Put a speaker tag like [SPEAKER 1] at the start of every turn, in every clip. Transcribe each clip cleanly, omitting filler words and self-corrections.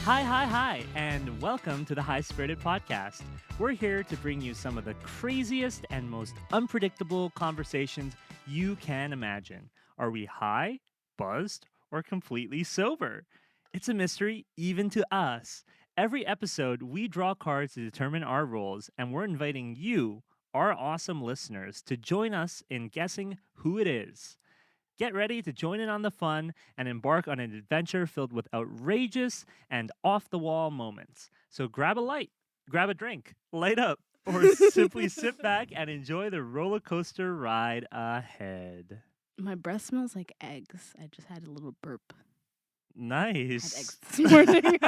[SPEAKER 1] Hi, and welcome to the High Spirited Podcast. We're here to bring you some of the craziest and most unpredictable conversations you can imagine. Are we high, buzzed, or completely sober? It's a mystery even to us. Every episode, we draw cards to determine our roles, and we're inviting you, our awesome listeners, to join us in guessing who it is. Get ready to join in on the fun and embark on an adventure filled with outrageous and off the wall moments. So grab a light, grab a drink, light up, or simply sit back and enjoy the roller coaster ride ahead.
[SPEAKER 2] My breath smells like eggs. I just had a little burp. I had
[SPEAKER 1] Nice.
[SPEAKER 2] eggs this morning.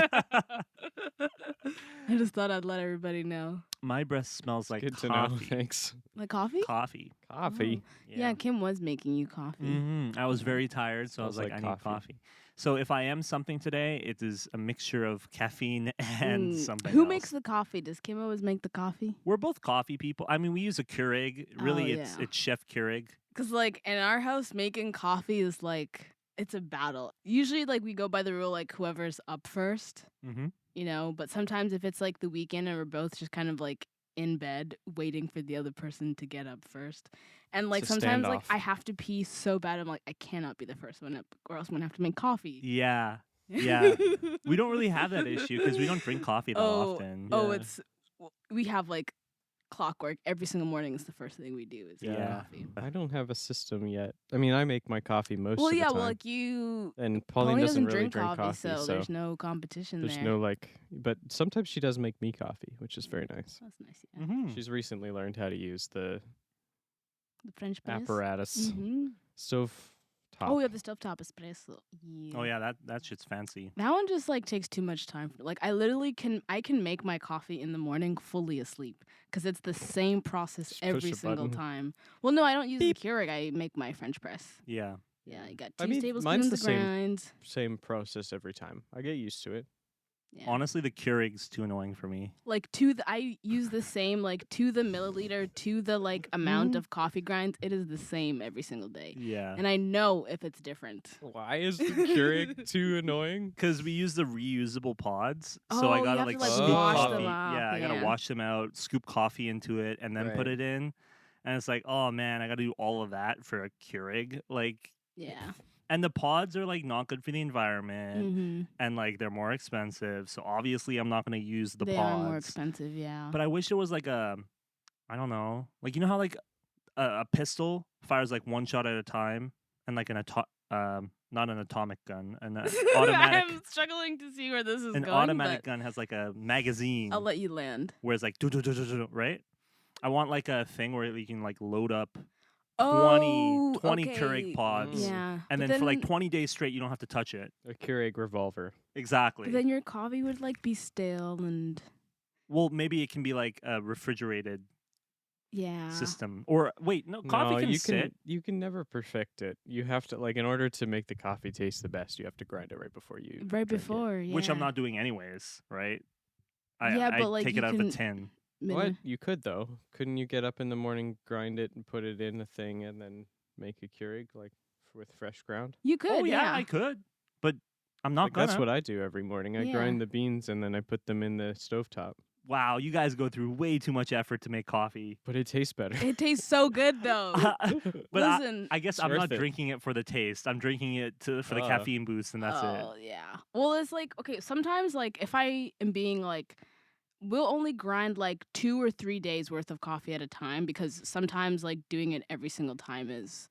[SPEAKER 2] I just thought I'd let everybody know.
[SPEAKER 1] My breath smells like
[SPEAKER 3] Good to know.
[SPEAKER 1] coffee.
[SPEAKER 3] Thanks.
[SPEAKER 2] Like coffee?
[SPEAKER 1] Coffee.
[SPEAKER 3] Coffee.
[SPEAKER 2] Yeah, Kim was making you coffee.
[SPEAKER 1] I was very tired, so I was
[SPEAKER 3] Smells
[SPEAKER 1] like,
[SPEAKER 3] like
[SPEAKER 1] I need
[SPEAKER 3] coffee.
[SPEAKER 1] coffee. So if I am something today, it is a mixture of caffeine and something
[SPEAKER 2] Who
[SPEAKER 1] else.
[SPEAKER 2] makes the coffee? Does Kim always make the coffee?
[SPEAKER 1] We're both coffee people. I mean, we use a Keurig. Really,
[SPEAKER 2] Oh,
[SPEAKER 1] it's
[SPEAKER 2] yeah.
[SPEAKER 1] Chef Keurig.
[SPEAKER 2] Because, like, in our house, making coffee is like, it's a battle. Usually, like, we go by the rule, like, whoever's up first,
[SPEAKER 1] Mm-hmm.
[SPEAKER 2] you know? But sometimes if it's, like, the weekend and we're both just kind of, like, in bed waiting for the other person to get up first. And, like,
[SPEAKER 3] It's a
[SPEAKER 2] sometimes, like,
[SPEAKER 3] standoff.
[SPEAKER 2] I have to pee so bad. I'm like, I cannot be the first one up or else I'm going to have to make coffee.
[SPEAKER 1] Yeah. Yeah. We don't really have that issue because we don't drink coffee that often.
[SPEAKER 2] Oh,
[SPEAKER 3] Yeah.
[SPEAKER 2] we have, like, clockwork. Every single morning is the first thing we do is make
[SPEAKER 1] Yeah.
[SPEAKER 2] coffee.
[SPEAKER 3] I don't have a system yet. I mean, I make my coffee most
[SPEAKER 2] Well,
[SPEAKER 3] of the
[SPEAKER 2] yeah,
[SPEAKER 3] time.
[SPEAKER 2] well, like, you...
[SPEAKER 3] and
[SPEAKER 2] Pauline
[SPEAKER 3] Pauline doesn't really
[SPEAKER 2] drink
[SPEAKER 3] drink
[SPEAKER 2] coffee, so there's no competition
[SPEAKER 3] there's
[SPEAKER 2] there.
[SPEAKER 3] no like. But sometimes she does make me coffee, which is very nice.
[SPEAKER 2] That's nice, yeah.
[SPEAKER 1] Mm-hmm.
[SPEAKER 3] She's recently learned how to use the
[SPEAKER 2] The French press.
[SPEAKER 3] apparatus stove top.
[SPEAKER 2] Oh, yeah, the stovetop espresso. Yeah.
[SPEAKER 1] Oh yeah, that shit's fancy.
[SPEAKER 2] That one just, like, takes too much time. Like, I literally can make my coffee in the morning fully asleep because it's the same process
[SPEAKER 3] Just push
[SPEAKER 2] every
[SPEAKER 3] a
[SPEAKER 2] single
[SPEAKER 3] button.
[SPEAKER 2] time. Well, no, I don't use
[SPEAKER 3] Beep.
[SPEAKER 2] the Keurig. I make my French press.
[SPEAKER 1] Yeah.
[SPEAKER 2] Yeah, I got
[SPEAKER 3] I
[SPEAKER 2] 2
[SPEAKER 3] mean,
[SPEAKER 2] tablespoons
[SPEAKER 3] mine's the
[SPEAKER 2] of
[SPEAKER 3] same.
[SPEAKER 2] grind.
[SPEAKER 3] Same process every time. I get used to it.
[SPEAKER 2] Yeah.
[SPEAKER 1] Honestly, the Keurig's too annoying for me.
[SPEAKER 2] Like, I use the same, like, to the milliliter, to the, like, amount of coffee grinds. It is the same every single day.
[SPEAKER 1] Yeah.
[SPEAKER 2] And I know if it's different.
[SPEAKER 3] Why is the Keurig too annoying?
[SPEAKER 1] Because we use the reusable pods, so I
[SPEAKER 2] Oh, you
[SPEAKER 1] gotta
[SPEAKER 2] have
[SPEAKER 1] like
[SPEAKER 2] to, like,
[SPEAKER 1] scoop
[SPEAKER 3] wash
[SPEAKER 1] coffee.
[SPEAKER 2] them off,
[SPEAKER 1] Yeah, I gotta
[SPEAKER 2] yeah.
[SPEAKER 1] wash them out, scoop coffee into it, and then put
[SPEAKER 3] Right.
[SPEAKER 1] it in. And it's like, oh man, I gotta do all of that for a Keurig. Like,
[SPEAKER 2] Yeah.
[SPEAKER 1] and the pods are like not good for the environment,
[SPEAKER 2] Mm-hmm.
[SPEAKER 1] and like they're more expensive. So obviously, I'm not gonna use the
[SPEAKER 2] They
[SPEAKER 1] pods.
[SPEAKER 2] are more expensive, yeah.
[SPEAKER 1] But I wish it was like a, I don't know, like you know how like a pistol fires like one shot at a time, and like not an atomic gun, an automatic.
[SPEAKER 2] I'm struggling to see where this is
[SPEAKER 1] An
[SPEAKER 2] going.
[SPEAKER 1] automatic
[SPEAKER 2] but
[SPEAKER 1] gun has like a magazine,
[SPEAKER 2] I'll let you land.
[SPEAKER 1] where it's like right. I want like a thing where you can like load up 20
[SPEAKER 2] Oh,
[SPEAKER 1] 20
[SPEAKER 2] okay.
[SPEAKER 1] Keurig pods,
[SPEAKER 2] Yeah.
[SPEAKER 1] and
[SPEAKER 2] but
[SPEAKER 1] then for like 20 days straight, you don't have to touch it.
[SPEAKER 3] A Keurig revolver.
[SPEAKER 1] Exactly.
[SPEAKER 2] But then your coffee would, like, be stale and...
[SPEAKER 1] Well, maybe it can be like a refrigerated
[SPEAKER 2] Yeah.
[SPEAKER 1] system, or wait, no, coffee
[SPEAKER 3] no,
[SPEAKER 1] can
[SPEAKER 3] you
[SPEAKER 1] sit.
[SPEAKER 3] you can never perfect it. You have to like in order to make the coffee taste the best, you have to grind it right before you
[SPEAKER 2] Right
[SPEAKER 3] drink it.
[SPEAKER 2] before, yeah.
[SPEAKER 1] Which I'm not doing anyways, right? I
[SPEAKER 2] Yeah, but, like,
[SPEAKER 1] take
[SPEAKER 2] you
[SPEAKER 1] it out of a
[SPEAKER 2] can-
[SPEAKER 1] tin.
[SPEAKER 3] What? You could though. Couldn't you get up in the morning, grind it, and put it in a thing, and then make a Keurig like with fresh ground?
[SPEAKER 2] You could,
[SPEAKER 1] Oh yeah, I could, but I'm not
[SPEAKER 3] Like,
[SPEAKER 1] gonna.
[SPEAKER 3] that's what I do every morning. I
[SPEAKER 2] Yeah.
[SPEAKER 3] grind the beans and then I put them in the stovetop.
[SPEAKER 1] Wow, you guys go through way too much effort to make coffee.
[SPEAKER 3] But it tastes better.
[SPEAKER 2] It tastes so good, though.
[SPEAKER 1] But
[SPEAKER 2] Listen.
[SPEAKER 1] I guess
[SPEAKER 3] It's
[SPEAKER 1] I'm not
[SPEAKER 3] worth it.
[SPEAKER 1] drinking it for the taste. I'm drinking it for the caffeine boost, and that's
[SPEAKER 2] Oh, yeah. Well, it's like, okay, sometimes, like, if I am being, like, we'll only grind, like, 2 or 3 days worth of coffee at a time because sometimes, like, doing it every single time is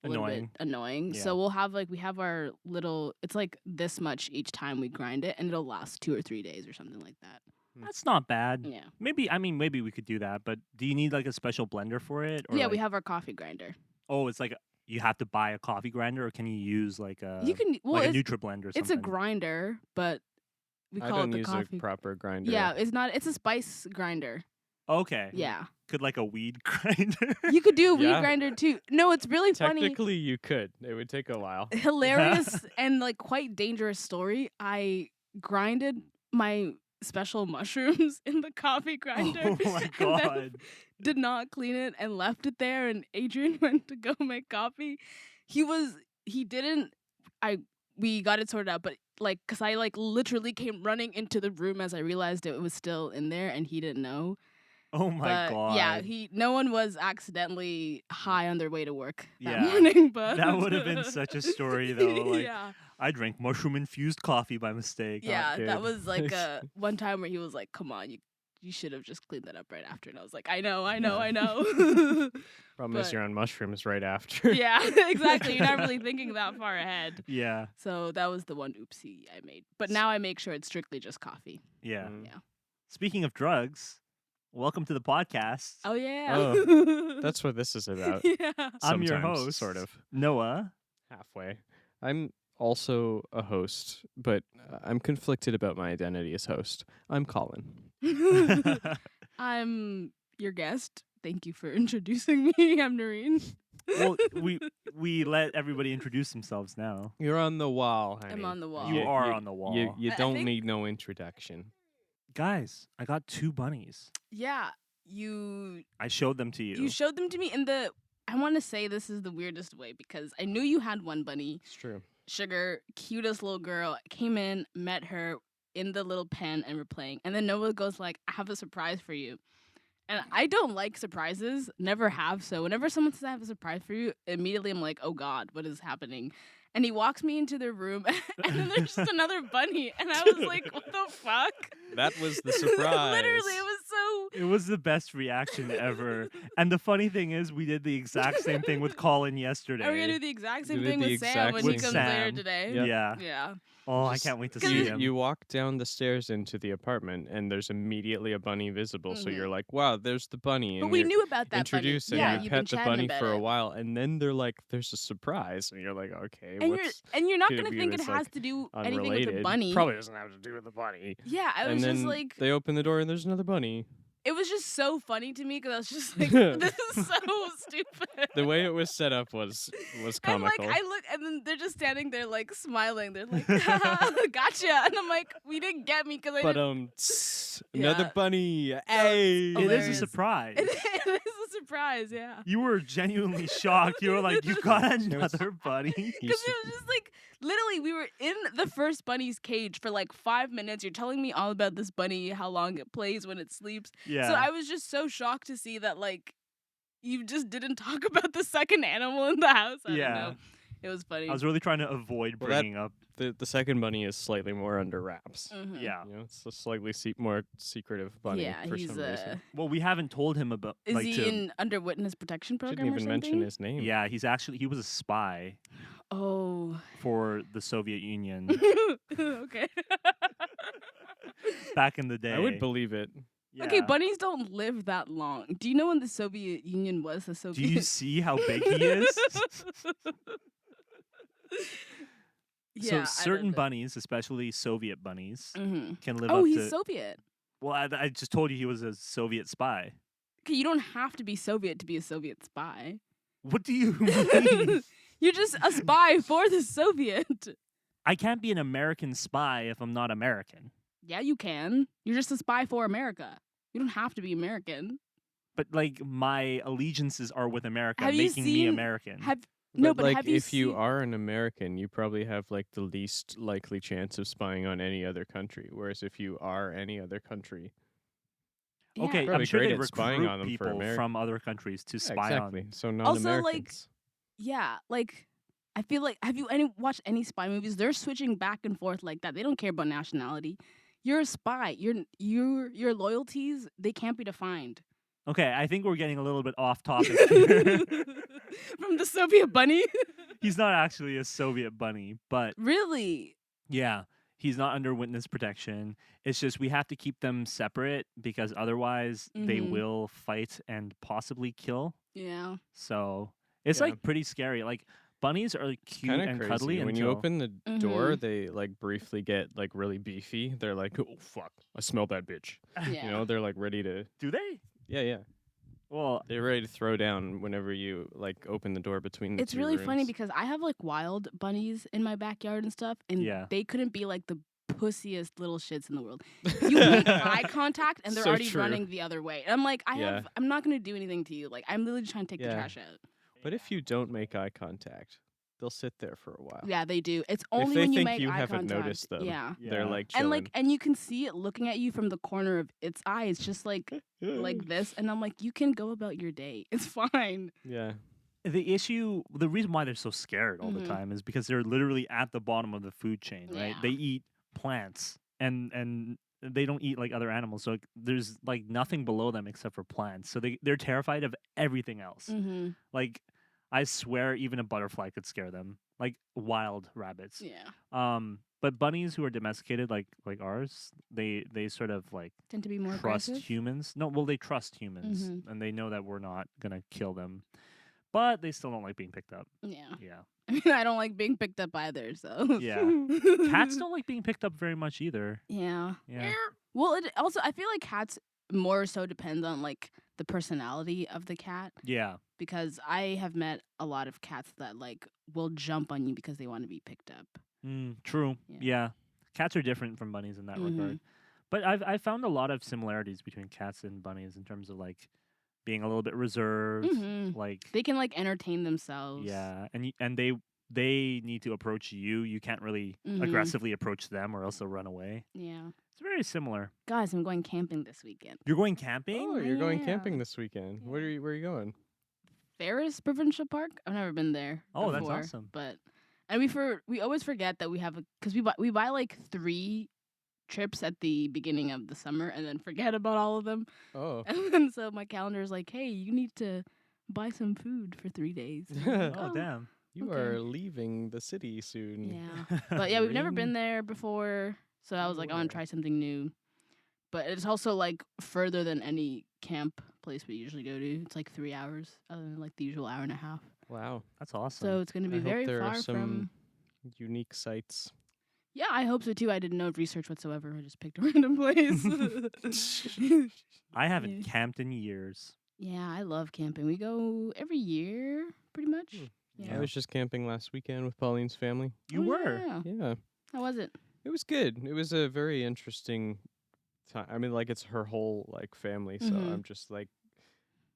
[SPEAKER 2] a little bit annoying.
[SPEAKER 1] Yeah.
[SPEAKER 2] So we'll have, like, we have our little, it's, like, this much each time we grind it, and it'll last 2 or 3 days or something like that.
[SPEAKER 1] it. That's not bad.
[SPEAKER 2] Yeah.
[SPEAKER 1] Maybe we could do that. But do you need like a special blender for it? Or
[SPEAKER 2] Yeah, we
[SPEAKER 1] like-
[SPEAKER 2] have our coffee grinder.
[SPEAKER 1] Oh, it's like you have to buy a coffee grinder, or can you use like a
[SPEAKER 2] You can, well,
[SPEAKER 1] like a
[SPEAKER 2] it's,
[SPEAKER 1] NutriBlend or something?
[SPEAKER 2] it's a grinder, but we
[SPEAKER 3] I
[SPEAKER 2] call it
[SPEAKER 3] don't
[SPEAKER 2] the
[SPEAKER 3] use
[SPEAKER 2] coffee.
[SPEAKER 3] a proper grinder.
[SPEAKER 2] Yeah, it's not, it's a spice grinder.
[SPEAKER 1] Okay.
[SPEAKER 2] Yeah.
[SPEAKER 1] Could like a weed grinder.
[SPEAKER 2] You could do a weed
[SPEAKER 3] Yeah.
[SPEAKER 2] grinder too. No, it's really funny.
[SPEAKER 3] Technically, you could. It would take a while.
[SPEAKER 2] Hilarious and like quite dangerous story. I grinded my special mushrooms in the coffee grinder.
[SPEAKER 1] Oh my
[SPEAKER 2] and then
[SPEAKER 1] god.
[SPEAKER 2] did not clean it and left it there, and Adrian went to go make coffee. We got it sorted out, but like, cause I like literally came running into the room as I realized it was still in there, and he didn't know.
[SPEAKER 1] Oh my
[SPEAKER 2] But
[SPEAKER 1] god.
[SPEAKER 2] yeah, no one was accidentally high on their way to work that
[SPEAKER 1] Yeah.
[SPEAKER 2] morning. But
[SPEAKER 1] That would have been such a story, though. Like,
[SPEAKER 2] yeah,
[SPEAKER 1] I drank mushroom infused coffee by mistake. Not
[SPEAKER 2] yeah, that
[SPEAKER 1] good.
[SPEAKER 2] was like one time where he was like, "Come on, you should have just cleaned that up right after." And I was like, "I know,
[SPEAKER 1] Yeah.
[SPEAKER 2] I know."
[SPEAKER 3] Problem is
[SPEAKER 2] But-
[SPEAKER 3] you're on mushrooms right after.
[SPEAKER 2] Yeah, exactly. You're not really thinking that far ahead.
[SPEAKER 1] Yeah.
[SPEAKER 2] So that was the one oopsie I made. But now I make sure it's strictly just coffee.
[SPEAKER 1] Yeah.
[SPEAKER 3] Mm.
[SPEAKER 2] Yeah.
[SPEAKER 1] Speaking of drugs, welcome to the podcast.
[SPEAKER 2] Oh yeah.
[SPEAKER 3] That's what this is about.
[SPEAKER 2] yeah.
[SPEAKER 1] I'm your
[SPEAKER 3] Sometimes,
[SPEAKER 1] host,
[SPEAKER 3] sort of.
[SPEAKER 1] Noah.
[SPEAKER 3] Halfway. I'm also a host, but I'm conflicted about my identity as host. I'm Colin.
[SPEAKER 2] I'm your guest. Thank you for introducing me. I'm Noreen.
[SPEAKER 1] Well, we let everybody introduce themselves now.
[SPEAKER 3] You're on the wall, honey.
[SPEAKER 2] I'm on the wall.
[SPEAKER 1] You are on the wall.
[SPEAKER 3] You
[SPEAKER 2] I
[SPEAKER 3] don't
[SPEAKER 2] think-
[SPEAKER 3] need no introduction.
[SPEAKER 1] Guys, I got 2 bunnies.
[SPEAKER 2] Yeah, you
[SPEAKER 1] I showed them to you.
[SPEAKER 2] you showed them to me in the. I want to say this is the weirdest way because I knew you had one bunny,
[SPEAKER 3] It's true.
[SPEAKER 2] Sugar, cutest little girl. Came in, met her in the little pen, and we're playing. And then Noah goes like, "I have a surprise for you." And I don't like surprises, never have. So whenever someone says I have a surprise for you, immediately I'm like, "Oh God, what is happening?" And he walks me into the room, and then there's just another bunny, and I was like, "What the fuck?"
[SPEAKER 3] That was the surprise.
[SPEAKER 2] Literally, it was so.
[SPEAKER 1] It was the best reaction ever. And the funny thing is, we did the exact same thing with Colin yesterday.
[SPEAKER 2] Are we gonna do the exact same
[SPEAKER 3] We did
[SPEAKER 2] thing
[SPEAKER 3] the
[SPEAKER 2] with Sam
[SPEAKER 3] exact
[SPEAKER 2] when he
[SPEAKER 1] same
[SPEAKER 2] comes
[SPEAKER 1] thing.
[SPEAKER 2] later
[SPEAKER 1] Sam.
[SPEAKER 2] today?
[SPEAKER 3] Yep.
[SPEAKER 1] Yeah.
[SPEAKER 2] Yeah.
[SPEAKER 1] Oh, I
[SPEAKER 3] Just-
[SPEAKER 1] can't wait to
[SPEAKER 2] 'Cause
[SPEAKER 1] see
[SPEAKER 3] You,
[SPEAKER 1] him.
[SPEAKER 3] you walk down the stairs into the apartment, and there's immediately a bunny visible. So
[SPEAKER 2] Mhm.
[SPEAKER 3] you're like, "Wow, there's the bunny."
[SPEAKER 2] But
[SPEAKER 3] And
[SPEAKER 2] we
[SPEAKER 3] you're
[SPEAKER 2] knew about that
[SPEAKER 3] introduced,
[SPEAKER 2] bunny.
[SPEAKER 3] and
[SPEAKER 2] Yeah,
[SPEAKER 3] you
[SPEAKER 2] you've been
[SPEAKER 3] pet the
[SPEAKER 2] chatting
[SPEAKER 3] bunny
[SPEAKER 2] about
[SPEAKER 3] for a
[SPEAKER 2] it.
[SPEAKER 3] while, and then they're like, "There's a surprise," and you're like, "Okay,
[SPEAKER 2] And
[SPEAKER 3] what's
[SPEAKER 2] you're not
[SPEAKER 3] could it
[SPEAKER 2] gonna
[SPEAKER 3] be
[SPEAKER 2] think it
[SPEAKER 3] that's,
[SPEAKER 2] has
[SPEAKER 3] like,
[SPEAKER 2] to do anything with
[SPEAKER 3] unrelated?"
[SPEAKER 2] the bunny.
[SPEAKER 3] Probably doesn't have to do with the bunny.
[SPEAKER 2] Yeah, I
[SPEAKER 3] And
[SPEAKER 2] was
[SPEAKER 3] then
[SPEAKER 2] just like,
[SPEAKER 3] they open the door, and there's another bunny.
[SPEAKER 2] it was just so funny to me because I was just like, this is so stupid.
[SPEAKER 3] The way it was set up was
[SPEAKER 2] And
[SPEAKER 3] comical.
[SPEAKER 2] like I look, and then they're just standing there like smiling. They're like, "Gotcha," and I'm like, "We didn't get me because I
[SPEAKER 3] but
[SPEAKER 2] didn't."
[SPEAKER 3] another
[SPEAKER 2] Yeah.
[SPEAKER 3] bunny. Hey,
[SPEAKER 1] It is a
[SPEAKER 2] hilarious.
[SPEAKER 1] surprise.
[SPEAKER 2] It is a surprise, yeah.
[SPEAKER 1] You were genuinely shocked. You were like, you got another bunny?
[SPEAKER 3] You
[SPEAKER 2] Because
[SPEAKER 3] see-
[SPEAKER 2] it was just like literally we were in the first bunny's cage for like 5 minutes. You're telling me all about this bunny, how long it plays when it sleeps.
[SPEAKER 1] Yeah.
[SPEAKER 2] So I was just so shocked to see that like you just didn't talk about the second animal in the house. I
[SPEAKER 1] Yeah.
[SPEAKER 2] don't know. It was funny.
[SPEAKER 1] I was really trying to avoid
[SPEAKER 3] Well, that-
[SPEAKER 1] bringing up.
[SPEAKER 3] the second bunny is slightly more under wraps.
[SPEAKER 2] Mhm.
[SPEAKER 1] Yeah.
[SPEAKER 3] You know, it's a slightly more secretive bunny
[SPEAKER 2] Yeah,
[SPEAKER 3] for
[SPEAKER 2] he's
[SPEAKER 3] some reason.
[SPEAKER 1] Well, we haven't told him about.
[SPEAKER 2] is
[SPEAKER 1] like,
[SPEAKER 2] he
[SPEAKER 1] to,
[SPEAKER 2] in under witness protection program
[SPEAKER 3] Didn't
[SPEAKER 2] or
[SPEAKER 3] even
[SPEAKER 2] something?
[SPEAKER 3] mention his name.
[SPEAKER 1] Yeah, he was a spy
[SPEAKER 2] Oh.
[SPEAKER 1] for the Soviet Union
[SPEAKER 2] Okay.
[SPEAKER 1] back in the day.
[SPEAKER 3] I would believe it.
[SPEAKER 2] Okay,
[SPEAKER 1] Yeah.
[SPEAKER 2] bunnies don't live that long. Do you know when the Soviet Union was the
[SPEAKER 1] Do
[SPEAKER 2] Soviet?
[SPEAKER 1] you see how big he is?
[SPEAKER 2] Yeah,
[SPEAKER 1] So
[SPEAKER 2] I don't
[SPEAKER 1] certain
[SPEAKER 2] know.
[SPEAKER 1] bunnies, especially Soviet bunnies,
[SPEAKER 2] Mhm.
[SPEAKER 1] can live
[SPEAKER 2] Oh,
[SPEAKER 1] up
[SPEAKER 2] he's
[SPEAKER 1] to.
[SPEAKER 2] Soviet.
[SPEAKER 1] Well, I just told you he was a Soviet spy.
[SPEAKER 2] Okay, you don't have to be Soviet to be a Soviet spy.
[SPEAKER 1] What do you mean?
[SPEAKER 2] You're just a spy for the Soviet.
[SPEAKER 1] I can't be an American spy if I'm not American.
[SPEAKER 2] Yeah, you can. You're just a spy for America. You don't have to be American.
[SPEAKER 1] But like my allegiances are with America,
[SPEAKER 2] Have you
[SPEAKER 1] making me
[SPEAKER 2] seen-
[SPEAKER 1] American.
[SPEAKER 2] Have no, but
[SPEAKER 3] like
[SPEAKER 2] have you
[SPEAKER 3] if you
[SPEAKER 2] seen-
[SPEAKER 3] are an American, you probably have like the least likely chance of spying on any other country. Whereas if you are any other country,
[SPEAKER 2] Yeah.
[SPEAKER 1] Okay, I'm
[SPEAKER 3] Probably
[SPEAKER 1] sure they
[SPEAKER 3] great at spying
[SPEAKER 1] recruit
[SPEAKER 3] on them for
[SPEAKER 1] people
[SPEAKER 3] Ameri-
[SPEAKER 1] from other countries to
[SPEAKER 3] Yeah,
[SPEAKER 1] spy
[SPEAKER 3] exactly.
[SPEAKER 1] on.
[SPEAKER 3] So
[SPEAKER 2] Also,
[SPEAKER 3] non-Americans.
[SPEAKER 2] Yeah, like I feel like have you watched any spy movies? They're switching back and forth like that. They don't care about nationality. You're a spy. Your loyalties, they can't be defined.
[SPEAKER 1] Okay, I think we're getting a little bit off topic here.
[SPEAKER 2] From the Soviet bunny?
[SPEAKER 1] He's not actually a Soviet bunny, but
[SPEAKER 2] Really?
[SPEAKER 1] yeah, he's not under witness protection. It's just we have to keep them separate because otherwise they
[SPEAKER 2] Mhm.
[SPEAKER 1] will fight and possibly kill.
[SPEAKER 2] Yeah.
[SPEAKER 1] So it's
[SPEAKER 3] Yeah.
[SPEAKER 1] like pretty scary. Like bunnies are like, cute
[SPEAKER 3] Kind of
[SPEAKER 1] and
[SPEAKER 3] crazy.
[SPEAKER 1] cuddly
[SPEAKER 3] When
[SPEAKER 1] until
[SPEAKER 3] you open the door,
[SPEAKER 2] Mhm.
[SPEAKER 3] they like briefly get like really beefy. They're like, "Oh fuck, I smell that bitch."
[SPEAKER 2] Yeah.
[SPEAKER 3] You know, they're like ready to.
[SPEAKER 1] do they?
[SPEAKER 3] Yeah.
[SPEAKER 1] Well,
[SPEAKER 3] They're ready to throw down whenever you like open the door between the
[SPEAKER 2] It's
[SPEAKER 3] two
[SPEAKER 2] really funny
[SPEAKER 3] rooms.
[SPEAKER 2] because I have like wild bunnies in my backyard and stuff, and
[SPEAKER 1] Yeah.
[SPEAKER 2] they couldn't be like the pussiest little shits in the world. You make eye contact and they're
[SPEAKER 3] So
[SPEAKER 2] already
[SPEAKER 3] true.
[SPEAKER 2] running the other way. And I'm like,
[SPEAKER 3] Yeah.
[SPEAKER 2] I'm not gonna do anything to you. Like I'm literally trying to take the
[SPEAKER 3] Yeah.
[SPEAKER 2] trash out.
[SPEAKER 3] But if you don't make eye contact, they'll sit there for a while.
[SPEAKER 2] Yeah, they do. It's
[SPEAKER 3] If
[SPEAKER 2] only
[SPEAKER 3] they
[SPEAKER 2] when you
[SPEAKER 3] think
[SPEAKER 2] make
[SPEAKER 3] you
[SPEAKER 2] eye
[SPEAKER 3] haven't
[SPEAKER 2] contact.
[SPEAKER 3] noticed them,
[SPEAKER 2] Yeah.
[SPEAKER 3] they're
[SPEAKER 1] Yeah.
[SPEAKER 3] like
[SPEAKER 2] And
[SPEAKER 3] chilling.
[SPEAKER 2] and you can see it looking at you from the corner of its eye. It's just like this, and I'm like, you can go about your day. It's fine.
[SPEAKER 3] Yeah.
[SPEAKER 1] The reason why they're so scared all the
[SPEAKER 2] Mhm.
[SPEAKER 1] time is because they're literally at the bottom of the food chain, right?
[SPEAKER 2] Yeah.
[SPEAKER 1] They eat plants and they don't eat like other animals. So like, there's like nothing below them except for plants. So they're terrified of everything else.
[SPEAKER 2] Mm-hmm.
[SPEAKER 1] Like I swear even a butterfly could scare them. Like wild rabbits.
[SPEAKER 2] Yeah.
[SPEAKER 1] But bunnies who are domesticated like ours, they sort of like
[SPEAKER 2] Tend to be more
[SPEAKER 1] trust
[SPEAKER 2] aggressive.
[SPEAKER 1] humans. No, well they trust humans
[SPEAKER 2] Mhm.
[SPEAKER 1] and they know that we're not gonna kill them. But they still don't like being picked up.
[SPEAKER 2] Yeah.
[SPEAKER 1] Yeah.
[SPEAKER 2] I mean, I don't like being picked up either. So.
[SPEAKER 1] Yeah. Cats don't like being picked up very much either.
[SPEAKER 2] Yeah.
[SPEAKER 1] Yeah.
[SPEAKER 2] Well, it also I feel like cats more so depends on like the personality of the cat,
[SPEAKER 1] Yeah.
[SPEAKER 2] because I have met a lot of cats that like will jump on you because they want to be picked up.
[SPEAKER 1] True.
[SPEAKER 2] Yeah.
[SPEAKER 1] Yeah. Cats are different from bunnies in that regard. But I've found a lot of similarities between cats and bunnies in terms of like being a little bit reserved,
[SPEAKER 2] Mhm.
[SPEAKER 1] like
[SPEAKER 2] They can like entertain themselves.
[SPEAKER 1] yeah, and they need to approach you. You can't really
[SPEAKER 2] Mhm.
[SPEAKER 1] aggressively approach them or else they'll run away.
[SPEAKER 2] Yeah.
[SPEAKER 1] It's very similar.
[SPEAKER 2] Guys, I'm going camping this weekend.
[SPEAKER 1] You're going camping?
[SPEAKER 3] Oh, you're going
[SPEAKER 2] Yeah.
[SPEAKER 3] camping this weekend. Where are you going?
[SPEAKER 2] Ferris Provincial Park. I've never been there.
[SPEAKER 1] Oh, that's
[SPEAKER 2] before,
[SPEAKER 1] awesome.
[SPEAKER 2] But and we always forget that we have because we buy like 3 trips at the beginning of the summer and then forget about all of them.
[SPEAKER 3] Oh.
[SPEAKER 2] And then so my calendar is like, hey, you need to buy some food for 3 days. And I'm like,
[SPEAKER 1] Oh, damn.
[SPEAKER 3] You
[SPEAKER 2] Okay.
[SPEAKER 3] are leaving the city soon.
[SPEAKER 2] Yeah. But yeah, we've never been
[SPEAKER 3] Rain.
[SPEAKER 2] there before, so I was like, I want
[SPEAKER 3] Where?
[SPEAKER 2] to try something new. But it's also like further than any camp place we usually go to. It's like 3 hours, other than like the usual hour and a half.
[SPEAKER 3] Wow.
[SPEAKER 1] That's awesome.
[SPEAKER 2] So it's going to
[SPEAKER 3] I
[SPEAKER 2] be
[SPEAKER 3] hope
[SPEAKER 2] very
[SPEAKER 3] there are
[SPEAKER 2] far
[SPEAKER 3] some
[SPEAKER 2] from.
[SPEAKER 3] unique sites.
[SPEAKER 2] Yeah, I hope so too. I did no research whatsoever. I just picked a random place.
[SPEAKER 1] I haven't
[SPEAKER 2] Yeah.
[SPEAKER 1] camped in years.
[SPEAKER 2] Yeah, I love camping. We go every year, pretty much.
[SPEAKER 3] Hmm.
[SPEAKER 2] Yeah.
[SPEAKER 3] I was just camping last weekend with Pauline's family.
[SPEAKER 1] You
[SPEAKER 2] Oh,
[SPEAKER 1] were.
[SPEAKER 2] Yeah.
[SPEAKER 3] Yeah.
[SPEAKER 2] How was it?
[SPEAKER 3] It was good. It was a very interesting time. I mean, like it's her whole like family, so
[SPEAKER 2] Mhm.
[SPEAKER 3] I'm just like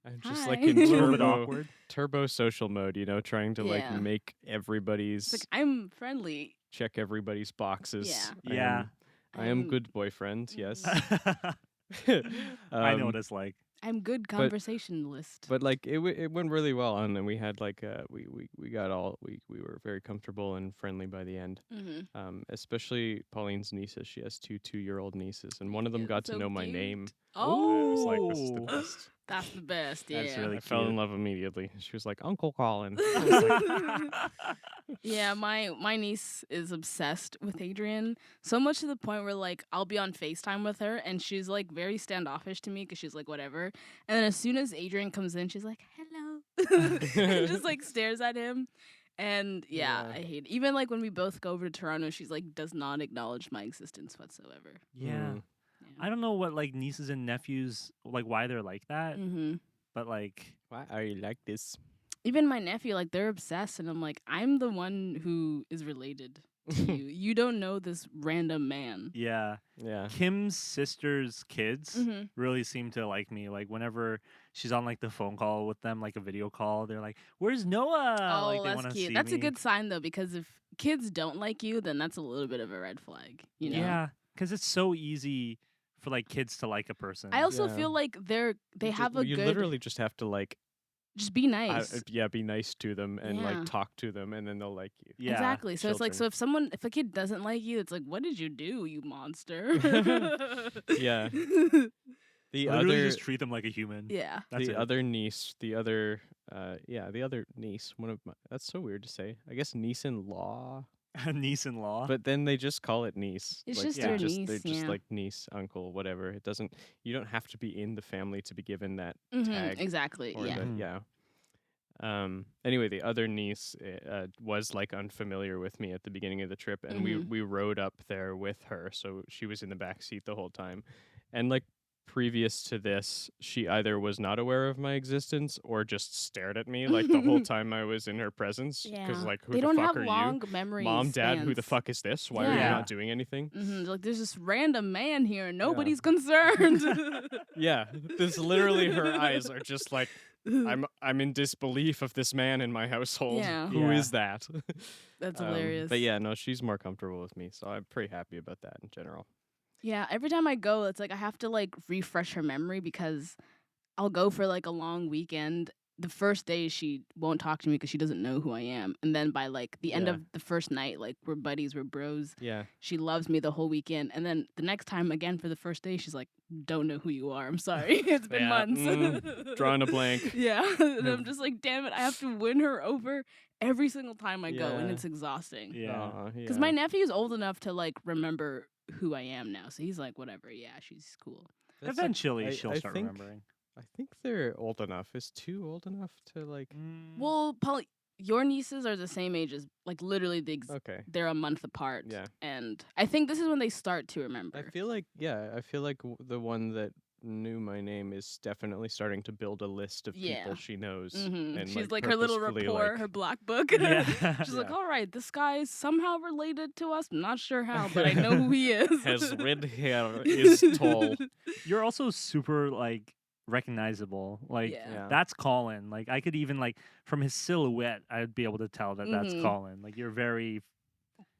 [SPEAKER 2] Hi.
[SPEAKER 3] in
[SPEAKER 1] A little bit
[SPEAKER 3] turbo,
[SPEAKER 1] awkward.
[SPEAKER 3] turbo social mode, trying to
[SPEAKER 2] Yeah.
[SPEAKER 3] like make everybody's
[SPEAKER 2] It's like I'm friendly.
[SPEAKER 3] check everybody's boxes.
[SPEAKER 2] Yeah.
[SPEAKER 1] Yeah.
[SPEAKER 3] I am
[SPEAKER 2] I'm-
[SPEAKER 3] good boyfriend, yes.
[SPEAKER 1] I know
[SPEAKER 3] Um,
[SPEAKER 1] what it's like.
[SPEAKER 2] I'm good conversationalist.
[SPEAKER 3] But like it went really well, and then we had like we got all we were very comfortable and friendly by the end.
[SPEAKER 2] Mm-hmm.
[SPEAKER 3] Especially Pauline's nieces. She has 2 2-year-old nieces, and one of them
[SPEAKER 2] Yeah,
[SPEAKER 3] got to
[SPEAKER 2] so
[SPEAKER 3] know my
[SPEAKER 2] cute.
[SPEAKER 3] name.
[SPEAKER 2] Oh,
[SPEAKER 3] I was like, this is the
[SPEAKER 1] Ooh.
[SPEAKER 3] best.
[SPEAKER 2] that's the best. Yeah.
[SPEAKER 1] That's really
[SPEAKER 3] I fell in
[SPEAKER 1] cute.
[SPEAKER 3] love immediately. She was like, Uncle Colin.
[SPEAKER 2] Yeah, my niece is obsessed with Adrian, so much to the point where like I'll be on FaceTime with her and she's like very standoffish to me because she's like whatever, and then as soon as Adrian comes in, she's like hello, and just like stares at him, and yeah,
[SPEAKER 3] Yeah.
[SPEAKER 2] I hate it. Even like when we both go over to Toronto, she's like does not acknowledge my existence whatsoever.
[SPEAKER 1] Yeah.
[SPEAKER 3] Mm.
[SPEAKER 1] I don't know what like nieces and nephews like why they're like that,
[SPEAKER 2] Mm-hmm.
[SPEAKER 1] but like
[SPEAKER 3] Why are you like this?
[SPEAKER 2] Even my nephew, like they're obsessed, and I'm like, I'm the one who is related to you. You don't know this random man.
[SPEAKER 1] yeah.
[SPEAKER 3] Yeah.
[SPEAKER 1] Kim's sister's kids
[SPEAKER 2] Mm-hmm.
[SPEAKER 1] really seem to like me. Like whenever she's on like the phone call with them, like a video call, they're like, "Where's Noah?"
[SPEAKER 2] Oh,
[SPEAKER 1] like, they
[SPEAKER 2] that's
[SPEAKER 1] wanna
[SPEAKER 2] cute.
[SPEAKER 1] see
[SPEAKER 2] That's a
[SPEAKER 1] me.
[SPEAKER 2] good sign though, because if kids don't like you, then that's a little bit of a red flag. You know.
[SPEAKER 1] Yeah, because it's so easy for like kids to like a person.
[SPEAKER 2] I also
[SPEAKER 3] Yeah.
[SPEAKER 2] feel like they have a
[SPEAKER 3] you
[SPEAKER 2] good.
[SPEAKER 3] literally just have to like
[SPEAKER 2] Just be nice.
[SPEAKER 3] be nice to them and
[SPEAKER 2] Yeah.
[SPEAKER 3] like talk to them, and then they'll like you.
[SPEAKER 1] yeah,
[SPEAKER 2] Exactly. So it's like, so
[SPEAKER 3] children.
[SPEAKER 2] if a kid doesn't like you, it's like, what did you do, you monster?
[SPEAKER 3] Yeah. The
[SPEAKER 1] literally
[SPEAKER 3] other
[SPEAKER 1] just treat them like a human.
[SPEAKER 2] Yeah.
[SPEAKER 1] That's
[SPEAKER 3] the
[SPEAKER 1] it.
[SPEAKER 3] other niece, the other niece, one of my, that's so weird to say. I guess niece-in-law,
[SPEAKER 1] Niece-in-law.
[SPEAKER 3] but then they just call it niece.
[SPEAKER 2] It's
[SPEAKER 3] like,
[SPEAKER 2] just
[SPEAKER 3] they're
[SPEAKER 1] your
[SPEAKER 3] They're
[SPEAKER 2] niece,
[SPEAKER 3] just
[SPEAKER 2] yeah.
[SPEAKER 3] like niece, uncle, whatever. It doesn't. You don't have to be in the family to be given that
[SPEAKER 2] Mhm,
[SPEAKER 3] tag.
[SPEAKER 2] exactly.
[SPEAKER 3] Or
[SPEAKER 2] Yeah.
[SPEAKER 3] the,
[SPEAKER 1] Mhm.
[SPEAKER 3] yeah. Anyway, the other niece was like unfamiliar with me at the beginning of the trip, and
[SPEAKER 2] Mhm.
[SPEAKER 3] we rode up there with her, so she was in the back seat the whole time. And like previous to this, she either was not aware of my existence or just stared at me like the whole time I was in her presence.
[SPEAKER 2] Yeah.
[SPEAKER 3] Because like, who
[SPEAKER 2] They
[SPEAKER 3] the
[SPEAKER 2] don't
[SPEAKER 3] fuck
[SPEAKER 2] have
[SPEAKER 3] are
[SPEAKER 2] long
[SPEAKER 3] you?
[SPEAKER 2] memories.
[SPEAKER 3] Mom, dad, who the
[SPEAKER 2] spans.
[SPEAKER 3] fuck is this? Why are you
[SPEAKER 2] Yeah.
[SPEAKER 3] not doing anything?
[SPEAKER 2] Like there's this random man here and nobody's concerned.
[SPEAKER 3] Yeah, this literally her eyes are just like I'm in disbelief of this man in my household.
[SPEAKER 2] Yeah.
[SPEAKER 3] Who
[SPEAKER 1] Yeah.
[SPEAKER 3] is that?
[SPEAKER 2] That's hilarious.
[SPEAKER 3] But yeah, no, she's more comfortable with me, so I'm pretty happy about that in general.
[SPEAKER 2] Yeah, every time I go, it's like I have to like refresh her memory because I'll go for like a long weekend. The first day she won't talk to me because she doesn't know who I am. And then by like the end
[SPEAKER 3] Yeah.
[SPEAKER 2] of the first night, like we're buddies, we're bros.
[SPEAKER 3] Yeah.
[SPEAKER 2] She loves me the whole weekend. And then the next time again for the first day, she's like, don't know who you are. I'm sorry. It's been
[SPEAKER 3] Yeah,
[SPEAKER 2] months.
[SPEAKER 3] drawing a blank.
[SPEAKER 2] Yeah. And I'm just like, damn it, I have to win her over every single time I go, and
[SPEAKER 3] Yeah.
[SPEAKER 2] it's exhausting.
[SPEAKER 1] Yeah.
[SPEAKER 3] Aw,
[SPEAKER 2] Because
[SPEAKER 3] yeah.
[SPEAKER 2] my nephew's old enough to like remember who I am now. So he's like, whatever, yeah, she's cool.
[SPEAKER 3] That's
[SPEAKER 1] Eventually,
[SPEAKER 3] I-
[SPEAKER 1] she'll
[SPEAKER 3] I
[SPEAKER 1] start
[SPEAKER 3] think-
[SPEAKER 1] remembering.
[SPEAKER 3] I think they're old enough. Is 2 old enough to like?
[SPEAKER 2] Well, Polly, your nieces are the same age as, like, literally
[SPEAKER 3] Okay.
[SPEAKER 2] they're a month apart.
[SPEAKER 3] Yeah.
[SPEAKER 2] And I think this is when they start to remember.
[SPEAKER 3] I feel like the one that knew my name is definitely starting to build a list of
[SPEAKER 2] Yeah.
[SPEAKER 3] people she knows.
[SPEAKER 2] Mhm.
[SPEAKER 3] And
[SPEAKER 2] She's like her little
[SPEAKER 3] purposefully,
[SPEAKER 2] report,
[SPEAKER 3] like-
[SPEAKER 2] her black book.
[SPEAKER 1] Yeah.
[SPEAKER 2] She's like,
[SPEAKER 3] Yeah.
[SPEAKER 2] all right, this guy is somehow related to us. I'm not sure how, but I know who he is.
[SPEAKER 3] has red hair, is tall.
[SPEAKER 1] You're also super like recognizable. Like
[SPEAKER 2] Yeah.
[SPEAKER 3] Yeah.
[SPEAKER 1] that's Colin. Like I could even like from his silhouette, I'd be able to tell that that's
[SPEAKER 2] Mhm.
[SPEAKER 1] Colin. Like you're very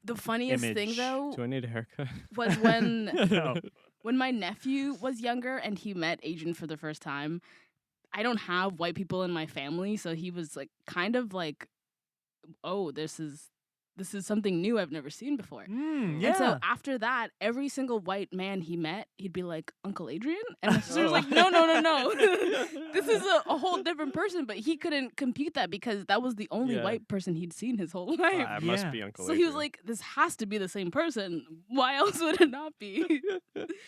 [SPEAKER 2] The funniest thing,
[SPEAKER 1] Image.
[SPEAKER 2] though,
[SPEAKER 3] Do I need a haircut?
[SPEAKER 2] was when
[SPEAKER 1] No.
[SPEAKER 2] when my nephew was younger and he met Adrian for the first time. I don't have white people in my family, so he was like kind of like, oh, this is something new I've never seen before.
[SPEAKER 1] yeah.
[SPEAKER 2] And so after that, every single white man he met, he'd be like, Uncle Adrian? And my sister was
[SPEAKER 3] Oh.
[SPEAKER 2] like, no. This is a whole different person. But he couldn't compute that because that was the only
[SPEAKER 3] Yeah.
[SPEAKER 2] white person he'd seen his whole life.
[SPEAKER 3] It must
[SPEAKER 1] Yeah.
[SPEAKER 3] be Uncle
[SPEAKER 2] So he was
[SPEAKER 3] Adrian.
[SPEAKER 2] like, this has to be the same person. Why else would it not be?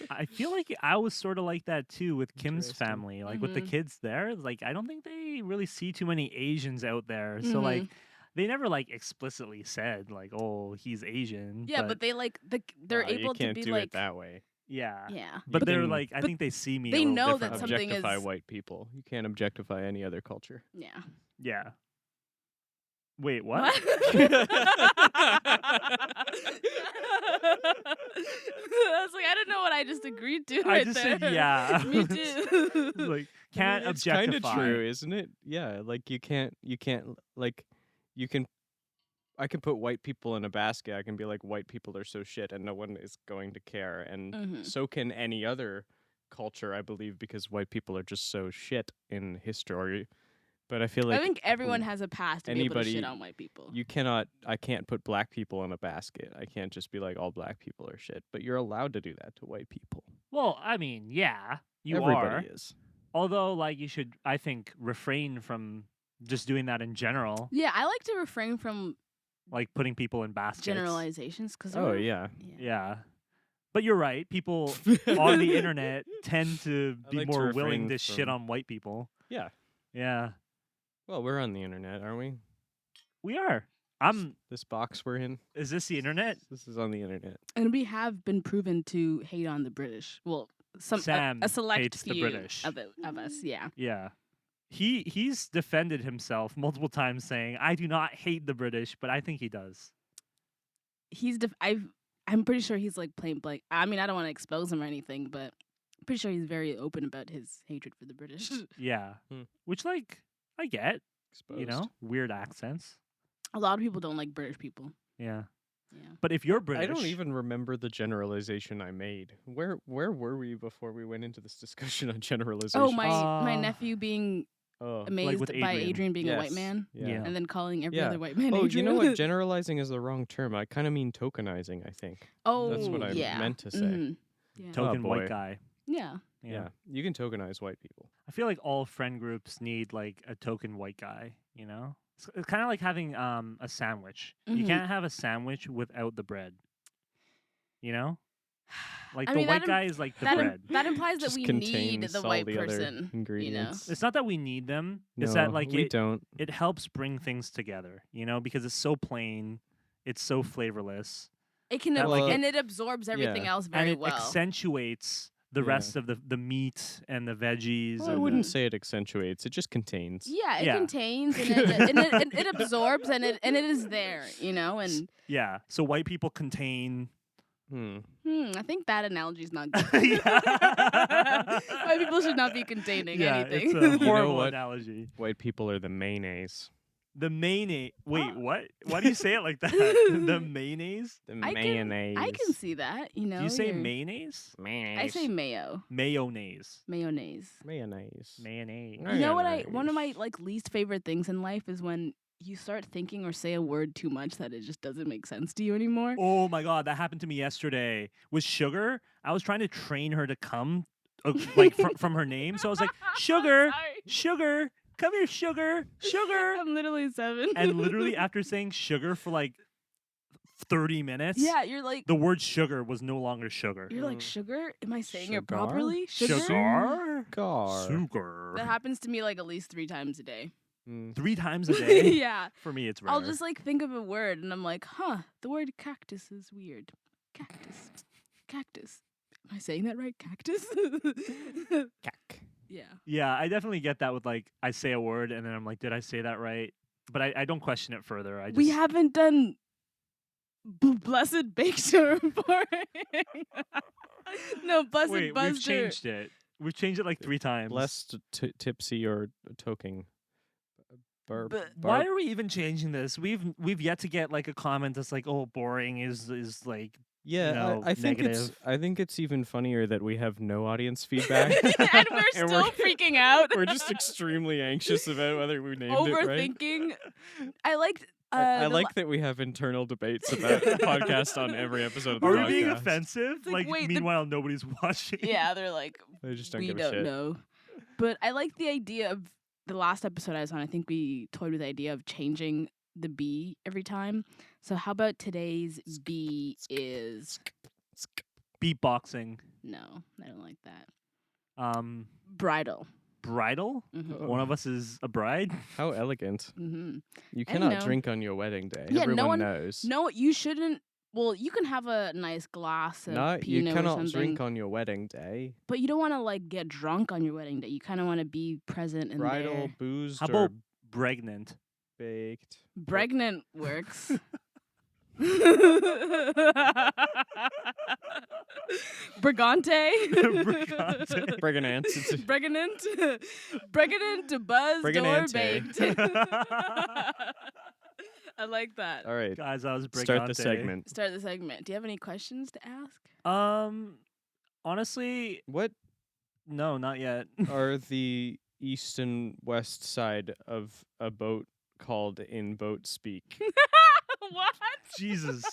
[SPEAKER 1] I feel like I was sort of like that too with Kim's
[SPEAKER 3] Interesting.
[SPEAKER 1] family. Like with the
[SPEAKER 2] Mhm.
[SPEAKER 1] kids there, like I don't think they really see too many Asians out there. So
[SPEAKER 2] Mhm.
[SPEAKER 1] like they never like explicitly said like, "Oh, he's Asian."
[SPEAKER 2] Yeah, but they like they're
[SPEAKER 3] Wow,
[SPEAKER 2] able
[SPEAKER 3] you can't
[SPEAKER 2] to be
[SPEAKER 3] do
[SPEAKER 2] like,
[SPEAKER 3] it that way.
[SPEAKER 1] yeah.
[SPEAKER 2] yeah.
[SPEAKER 1] But they're
[SPEAKER 3] can-
[SPEAKER 1] like, I
[SPEAKER 2] but
[SPEAKER 1] think they see me.
[SPEAKER 2] they
[SPEAKER 1] a little
[SPEAKER 2] know that
[SPEAKER 1] differently.
[SPEAKER 2] something
[SPEAKER 3] Objectify
[SPEAKER 2] is-
[SPEAKER 3] white people. You can't objectify any other culture.
[SPEAKER 2] Yeah.
[SPEAKER 1] Yeah. Wait, what?
[SPEAKER 2] I was like, I don't know what I just agreed to.
[SPEAKER 1] I
[SPEAKER 2] right
[SPEAKER 1] just
[SPEAKER 2] there.
[SPEAKER 1] said yeah.
[SPEAKER 2] Me too.
[SPEAKER 1] Like can't
[SPEAKER 3] it's
[SPEAKER 1] objectify.
[SPEAKER 3] kind of true, isn't it? Yeah, like you can't like you can. I can put white people in a basket. I can be like, white people are so shit, and no one is going to care. And
[SPEAKER 2] Mhm.
[SPEAKER 3] so can any other culture, I believe, because white people are just so shit in history. But I feel like
[SPEAKER 2] I think everyone has a past to be able to shit
[SPEAKER 3] anybody-
[SPEAKER 2] on white people.
[SPEAKER 3] you I can't put black people in a basket. I can't just be like, all black people are shit. But you're allowed to do that to white people.
[SPEAKER 1] Well, I mean, yeah, you
[SPEAKER 3] Everybody
[SPEAKER 1] are.
[SPEAKER 3] is.
[SPEAKER 1] Although, like, you should, I think, refrain from just doing that in general,
[SPEAKER 2] Yeah, I like to refrain from
[SPEAKER 1] like putting people in baskets.
[SPEAKER 2] generalizations because
[SPEAKER 3] Oh, yeah.
[SPEAKER 1] Yeah. But you're right. People on the internet tend to
[SPEAKER 3] I
[SPEAKER 1] be
[SPEAKER 3] like to
[SPEAKER 1] more willing
[SPEAKER 3] refrain
[SPEAKER 1] to shit
[SPEAKER 3] from-
[SPEAKER 1] on white people.
[SPEAKER 3] Yeah.
[SPEAKER 1] Yeah.
[SPEAKER 3] Well, we're on the internet, aren't we?
[SPEAKER 1] We are.
[SPEAKER 3] This box we're in.
[SPEAKER 1] Is this the internet?
[SPEAKER 3] This is on the internet.
[SPEAKER 2] And we have been proven to hate on the British. Well,
[SPEAKER 1] Sam
[SPEAKER 2] a select
[SPEAKER 1] hates the
[SPEAKER 2] few
[SPEAKER 1] British.
[SPEAKER 2] of us. Yeah.
[SPEAKER 1] Yeah. He's defended himself multiple times saying, I do not hate the British, but I think he does.
[SPEAKER 2] I'm pretty sure he's like plain blank. I mean, I don't want to expose him or anything, but I'm pretty sure he's very open about his hatred for the British.
[SPEAKER 1] Yeah.
[SPEAKER 3] Hmm.
[SPEAKER 1] Which, like, I get,
[SPEAKER 3] Exposed.
[SPEAKER 1] you know, weird accents.
[SPEAKER 2] A lot of people don't like British people.
[SPEAKER 1] Yeah.
[SPEAKER 2] Yeah.
[SPEAKER 1] But if you're British.
[SPEAKER 3] I don't even remember the generalization I made. Where were we before we went into this discussion on generalization?
[SPEAKER 2] Oh, my
[SPEAKER 1] Uh,
[SPEAKER 2] nephew being
[SPEAKER 3] Oh.
[SPEAKER 2] amazed
[SPEAKER 1] with
[SPEAKER 2] by
[SPEAKER 1] Adrian.
[SPEAKER 2] Adrian being a white
[SPEAKER 3] Yes.
[SPEAKER 2] man,
[SPEAKER 1] Yeah.
[SPEAKER 2] and then calling every
[SPEAKER 3] Yeah.
[SPEAKER 2] other white man
[SPEAKER 3] Oh,
[SPEAKER 2] Adrian.
[SPEAKER 3] you know what? Generalizing is the wrong term. I kind of mean tokenizing, I think.
[SPEAKER 2] Oh,
[SPEAKER 3] That's what I
[SPEAKER 2] yeah.
[SPEAKER 3] meant to say.
[SPEAKER 2] Mhm. Yeah.
[SPEAKER 1] Token
[SPEAKER 3] Oh,
[SPEAKER 1] white
[SPEAKER 3] boy.
[SPEAKER 1] guy.
[SPEAKER 2] Yeah.
[SPEAKER 3] Yeah. You can tokenize white people.
[SPEAKER 1] I feel like all friend groups need like a token white guy, you know? It's kind of like having a sandwich. You
[SPEAKER 2] Mhm.
[SPEAKER 1] can't have a sandwich without the bread. You know? Like
[SPEAKER 2] I
[SPEAKER 1] the
[SPEAKER 2] mean,
[SPEAKER 1] white
[SPEAKER 2] that
[SPEAKER 1] guy is like the
[SPEAKER 2] That,
[SPEAKER 1] bread.
[SPEAKER 2] that implies that
[SPEAKER 3] Just
[SPEAKER 2] we need
[SPEAKER 3] contains
[SPEAKER 2] the
[SPEAKER 3] all
[SPEAKER 2] white
[SPEAKER 3] the other
[SPEAKER 2] person.
[SPEAKER 3] ingredients.
[SPEAKER 1] It's not that we need them. It's
[SPEAKER 3] No,
[SPEAKER 1] that like
[SPEAKER 3] we
[SPEAKER 1] it,
[SPEAKER 3] don't.
[SPEAKER 1] it helps bring things together, you know, because it's so plain, it's so flavorless,
[SPEAKER 2] It can
[SPEAKER 1] That,
[SPEAKER 3] like,
[SPEAKER 2] and it absorbs everything
[SPEAKER 3] yeah.
[SPEAKER 2] else
[SPEAKER 1] and
[SPEAKER 2] very
[SPEAKER 1] it
[SPEAKER 2] well.
[SPEAKER 1] accentuates the
[SPEAKER 3] Yeah.
[SPEAKER 1] rest of the meat and the veggies.
[SPEAKER 3] Well, I
[SPEAKER 1] and
[SPEAKER 3] wouldn't
[SPEAKER 1] the,
[SPEAKER 3] say it accentuates. It just contains.
[SPEAKER 2] Yeah, it
[SPEAKER 1] Yeah.
[SPEAKER 2] contains and it absorbs and it is there, you know, and
[SPEAKER 1] yeah. So white people contain
[SPEAKER 2] I think that analogy is not good.
[SPEAKER 1] Yeah.
[SPEAKER 2] White people should not be containing
[SPEAKER 1] yeah,
[SPEAKER 2] anything.
[SPEAKER 1] it's a
[SPEAKER 3] know
[SPEAKER 1] horrible
[SPEAKER 3] what?
[SPEAKER 1] analogy.
[SPEAKER 3] White people are the mayonnaise.
[SPEAKER 1] The mayonnaise. Wait,
[SPEAKER 2] Oh.
[SPEAKER 1] what? Why do you say it like that? The mayonnaise?
[SPEAKER 3] The
[SPEAKER 2] I
[SPEAKER 3] mayonnaise.
[SPEAKER 2] can see that. You know.
[SPEAKER 1] Do you say
[SPEAKER 2] you're-
[SPEAKER 1] mayonnaise?
[SPEAKER 3] Mayonnaise.
[SPEAKER 2] I say mayo.
[SPEAKER 1] Mayonnaise.
[SPEAKER 2] Mayonnaise.
[SPEAKER 3] mayonnaise.
[SPEAKER 1] Mayonnaise.
[SPEAKER 2] You know what? One of my
[SPEAKER 3] Mayonnaise.
[SPEAKER 2] like least favorite things in life is when you start thinking or say a word too much that it just doesn't make sense to you anymore.
[SPEAKER 1] Oh my god, that happened to me yesterday with Sugar. I was trying to train her to come, like from her name. So I was like, Sugar,
[SPEAKER 2] Sorry.
[SPEAKER 1] Sugar, come here, Sugar, Sugar.
[SPEAKER 2] I'm literally 7.
[SPEAKER 1] And literally after saying Sugar for like 30 minutes,
[SPEAKER 2] yeah, you're like
[SPEAKER 1] the word Sugar was no longer Sugar.
[SPEAKER 2] you're like
[SPEAKER 3] Mm.
[SPEAKER 2] sugar. Am I saying it
[SPEAKER 3] Sugar?
[SPEAKER 2] properly?
[SPEAKER 1] Sugar?
[SPEAKER 3] Gar.
[SPEAKER 1] Sugar.
[SPEAKER 2] That happens to me like at least 3 times a day.
[SPEAKER 1] 3 times a day?
[SPEAKER 2] yeah.
[SPEAKER 1] For me, it's rare.
[SPEAKER 2] I'll just like think of a word and I'm like, huh, the word cactus is weird. Cactus. Cactus. Am I saying that right? Cactus?
[SPEAKER 3] Cack.
[SPEAKER 2] yeah.
[SPEAKER 1] Yeah, I definitely get that with like, I say a word and then I'm like, did I say that right? But I don't question it further. I just,
[SPEAKER 2] We haven't done blessed baked before. no, blessed
[SPEAKER 1] Wait, we've
[SPEAKER 2] buzzed.
[SPEAKER 1] changed it. We've changed it like 3 times.
[SPEAKER 3] Blessed, tipsy, or toking.
[SPEAKER 2] But
[SPEAKER 1] Why are we even changing this? We've yet to get like a comment that's like, "Oh, boring is like."
[SPEAKER 3] Yeah,
[SPEAKER 1] know,
[SPEAKER 3] I think
[SPEAKER 1] negative.
[SPEAKER 3] I think it's even funnier that we have no audience feedback.
[SPEAKER 2] and we're
[SPEAKER 3] And
[SPEAKER 2] still freaking out.
[SPEAKER 3] we're just extremely anxious about whether we named it right.
[SPEAKER 2] overthinking. I liked.
[SPEAKER 3] I
[SPEAKER 2] the
[SPEAKER 3] like that we have internal debates about the podcast on every episode of the
[SPEAKER 1] Are
[SPEAKER 3] podcast.
[SPEAKER 1] we being offensive?
[SPEAKER 2] It's like, wait, the-
[SPEAKER 1] meanwhile, nobody's watching.
[SPEAKER 2] Yeah, they're like,
[SPEAKER 3] I just don't
[SPEAKER 2] we
[SPEAKER 3] give a
[SPEAKER 2] don't
[SPEAKER 3] shit.
[SPEAKER 2] know. But I like the idea of the last episode I was on. I think we toyed with the idea of changing the B every time. So how about today's B is
[SPEAKER 1] Beatboxing.
[SPEAKER 2] no, I don't like that. Bridal.
[SPEAKER 1] Bridal.
[SPEAKER 2] Mm-hmm.
[SPEAKER 3] Oh.
[SPEAKER 1] One of us is a bride.
[SPEAKER 3] How elegant.
[SPEAKER 2] Mm-hmm.
[SPEAKER 3] You
[SPEAKER 2] I
[SPEAKER 3] cannot
[SPEAKER 2] know.
[SPEAKER 3] drink on your wedding day.
[SPEAKER 2] Yeah, no
[SPEAKER 3] Everyone
[SPEAKER 2] one-
[SPEAKER 3] knows.
[SPEAKER 2] No, you shouldn't. Well, you can have a nice glass of
[SPEAKER 3] No, you
[SPEAKER 2] Pinot or
[SPEAKER 3] cannot
[SPEAKER 2] something,
[SPEAKER 3] drink on your wedding day.
[SPEAKER 2] but you don't want to like get drunk on your wedding day. You kind of want to be present and
[SPEAKER 3] Bridal,
[SPEAKER 2] there.
[SPEAKER 3] boozed,
[SPEAKER 1] How
[SPEAKER 3] or
[SPEAKER 1] about pregnant?
[SPEAKER 3] baked.
[SPEAKER 2] Pregnant works. Brigante.
[SPEAKER 1] Brigante.
[SPEAKER 3] Pregnant.
[SPEAKER 2] Pregnant. Pregnant, buzzed, or
[SPEAKER 3] Pregnante.
[SPEAKER 2] baked. I like that.
[SPEAKER 3] All right,
[SPEAKER 1] Guys, I was brigante.
[SPEAKER 3] start the segment.
[SPEAKER 2] Start the segment. Do you have any questions to ask?
[SPEAKER 1] Honestly,
[SPEAKER 3] What
[SPEAKER 1] no, not yet.
[SPEAKER 3] are the east and west side of a boat called in boat speak?
[SPEAKER 2] What?
[SPEAKER 1] Jesus,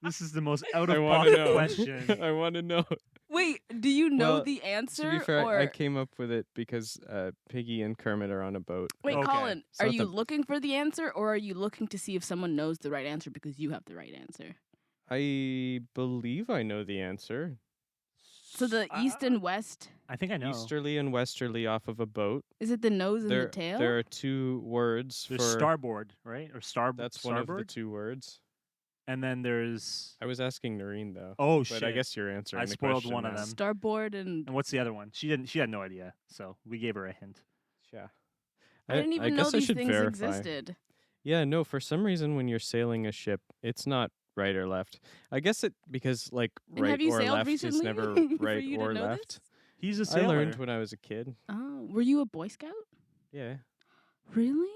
[SPEAKER 1] this is the most out
[SPEAKER 3] I
[SPEAKER 1] of
[SPEAKER 3] want to
[SPEAKER 1] pocket
[SPEAKER 3] know.
[SPEAKER 1] question.
[SPEAKER 3] I want to know.
[SPEAKER 2] Wait, do you know
[SPEAKER 3] Well,
[SPEAKER 2] the answer?
[SPEAKER 3] To be fair,
[SPEAKER 2] or
[SPEAKER 3] I came up with it because Piggy and Kermit are on a boat.
[SPEAKER 2] wait,
[SPEAKER 1] Okay.
[SPEAKER 2] Colin,
[SPEAKER 3] It's
[SPEAKER 2] are
[SPEAKER 3] not
[SPEAKER 2] you
[SPEAKER 3] the-
[SPEAKER 2] looking for the answer, or are you looking to see if someone knows the right answer because you have the right answer?
[SPEAKER 3] I believe I know the answer.
[SPEAKER 2] So the east and west,
[SPEAKER 1] I think I know.
[SPEAKER 3] Easterly and westerly off of a boat.
[SPEAKER 2] is it the nose and
[SPEAKER 3] There,
[SPEAKER 2] the tail?
[SPEAKER 3] there are 2 words
[SPEAKER 1] There's
[SPEAKER 3] for.
[SPEAKER 1] starboard, right? Or
[SPEAKER 3] That's one of
[SPEAKER 1] starboard.
[SPEAKER 3] the 2 words.
[SPEAKER 1] And then there's
[SPEAKER 3] I was asking Noreen though.
[SPEAKER 1] oh
[SPEAKER 3] But
[SPEAKER 1] shit.
[SPEAKER 3] I guess you're answering
[SPEAKER 1] I
[SPEAKER 3] the
[SPEAKER 1] spoiled
[SPEAKER 3] question
[SPEAKER 1] one of
[SPEAKER 3] now.
[SPEAKER 1] them.
[SPEAKER 2] Starboard and
[SPEAKER 1] And what's the other one? She had no idea, so we gave her a hint.
[SPEAKER 3] Yeah.
[SPEAKER 2] I didn't even know
[SPEAKER 3] guess I
[SPEAKER 2] these
[SPEAKER 3] should
[SPEAKER 2] things
[SPEAKER 3] verify.
[SPEAKER 2] existed.
[SPEAKER 3] Yeah, no, for some reason when you're sailing a ship, it's not right or left. I guess it because like
[SPEAKER 2] And
[SPEAKER 3] right
[SPEAKER 2] have you
[SPEAKER 3] or
[SPEAKER 2] sailed
[SPEAKER 3] left
[SPEAKER 2] recently?
[SPEAKER 3] is never
[SPEAKER 2] for
[SPEAKER 3] right
[SPEAKER 2] you
[SPEAKER 3] or
[SPEAKER 2] to know
[SPEAKER 3] left.
[SPEAKER 2] This?
[SPEAKER 1] He's a
[SPEAKER 3] I
[SPEAKER 1] sailor.
[SPEAKER 3] learned when I was a kid.
[SPEAKER 2] Oh, were you a Boy Scout?
[SPEAKER 3] Yeah.
[SPEAKER 2] Really?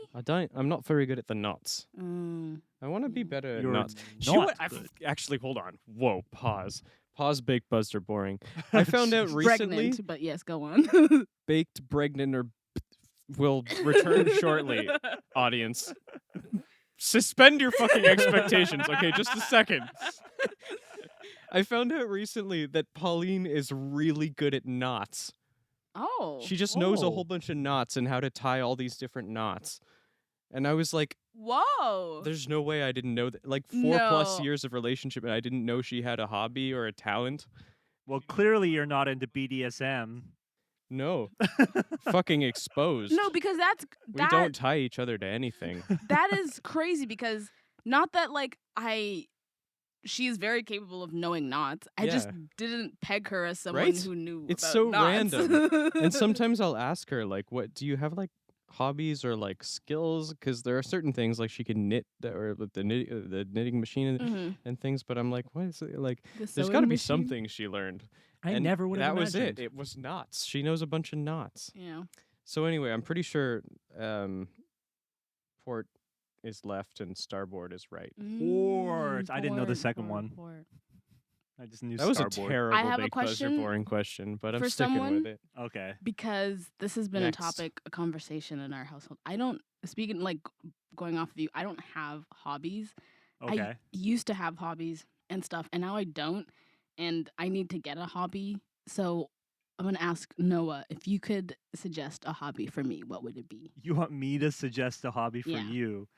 [SPEAKER 3] I'm not very good at the knots.
[SPEAKER 2] Mm.
[SPEAKER 3] I want to be better at
[SPEAKER 1] You're
[SPEAKER 3] knots.
[SPEAKER 1] not
[SPEAKER 3] You know what?
[SPEAKER 1] good.
[SPEAKER 3] Actually, hold on. Whoa, pause. Pause, baked, buzzed, or boring. I found out recently
[SPEAKER 2] Pregnant, but yes, go on.
[SPEAKER 3] baked, pregnant, or will return shortly, audience. Suspend your fucking expectations. Okay, just a second. I found out recently that Pauline is really good at knots.
[SPEAKER 2] Oh.
[SPEAKER 3] She just knows a
[SPEAKER 1] Oh.
[SPEAKER 3] whole bunch of knots and how to tie all these different knots. And I was like,
[SPEAKER 2] Whoa.
[SPEAKER 3] there's no way I didn't know that. Like 4+
[SPEAKER 2] No.
[SPEAKER 3] years of relationship and I didn't know she had a hobby or a talent.
[SPEAKER 1] Well, clearly you're not into BDSM.
[SPEAKER 3] No. Fucking exposed.
[SPEAKER 2] No, because
[SPEAKER 3] we don't tie each other to anything.
[SPEAKER 2] that is crazy because not that like she is very capable of knowing knots. I just
[SPEAKER 3] Yeah.
[SPEAKER 2] didn't peg her as someone
[SPEAKER 3] Right?
[SPEAKER 2] who knew
[SPEAKER 3] It's
[SPEAKER 2] about
[SPEAKER 3] so
[SPEAKER 2] knots.
[SPEAKER 3] random. And sometimes I'll ask her, like, what do you have like hobbies or like skills, because there are certain things like she can knit or with the knitting machine
[SPEAKER 2] Mm-hmm.
[SPEAKER 3] and things, but I'm like, what is it like?
[SPEAKER 2] The
[SPEAKER 3] There's got
[SPEAKER 2] sewing
[SPEAKER 3] to be
[SPEAKER 2] machine.
[SPEAKER 3] something she learned.
[SPEAKER 1] I
[SPEAKER 3] And
[SPEAKER 1] never would have
[SPEAKER 3] that was
[SPEAKER 1] imagined.
[SPEAKER 3] it was knots. She knows a bunch of knots.
[SPEAKER 2] Yeah.
[SPEAKER 3] So anyway, I'm pretty sure port is left and starboard is right.
[SPEAKER 1] Port. I didn't know the
[SPEAKER 2] Port,
[SPEAKER 1] second
[SPEAKER 2] port,
[SPEAKER 1] one.
[SPEAKER 2] port.
[SPEAKER 1] I just knew
[SPEAKER 3] That was a
[SPEAKER 1] starboard.
[SPEAKER 3] terrible
[SPEAKER 2] I have a
[SPEAKER 3] big buzzer
[SPEAKER 2] question
[SPEAKER 3] boring question, but I'm
[SPEAKER 2] for
[SPEAKER 3] sticking
[SPEAKER 2] someone.
[SPEAKER 3] with it.
[SPEAKER 1] Okay.
[SPEAKER 2] Because this has been
[SPEAKER 3] Next.
[SPEAKER 2] a topic, a conversation in our household. I don't, speaking like going off of you, I don't have hobbies.
[SPEAKER 1] Okay.
[SPEAKER 2] I used to have hobbies and stuff, and now I don't. And I need to get a hobby. So I'm going to ask Noah if you could suggest a hobby for me, what would it be?
[SPEAKER 1] You want me to suggest a hobby for
[SPEAKER 2] Yeah.
[SPEAKER 1] you?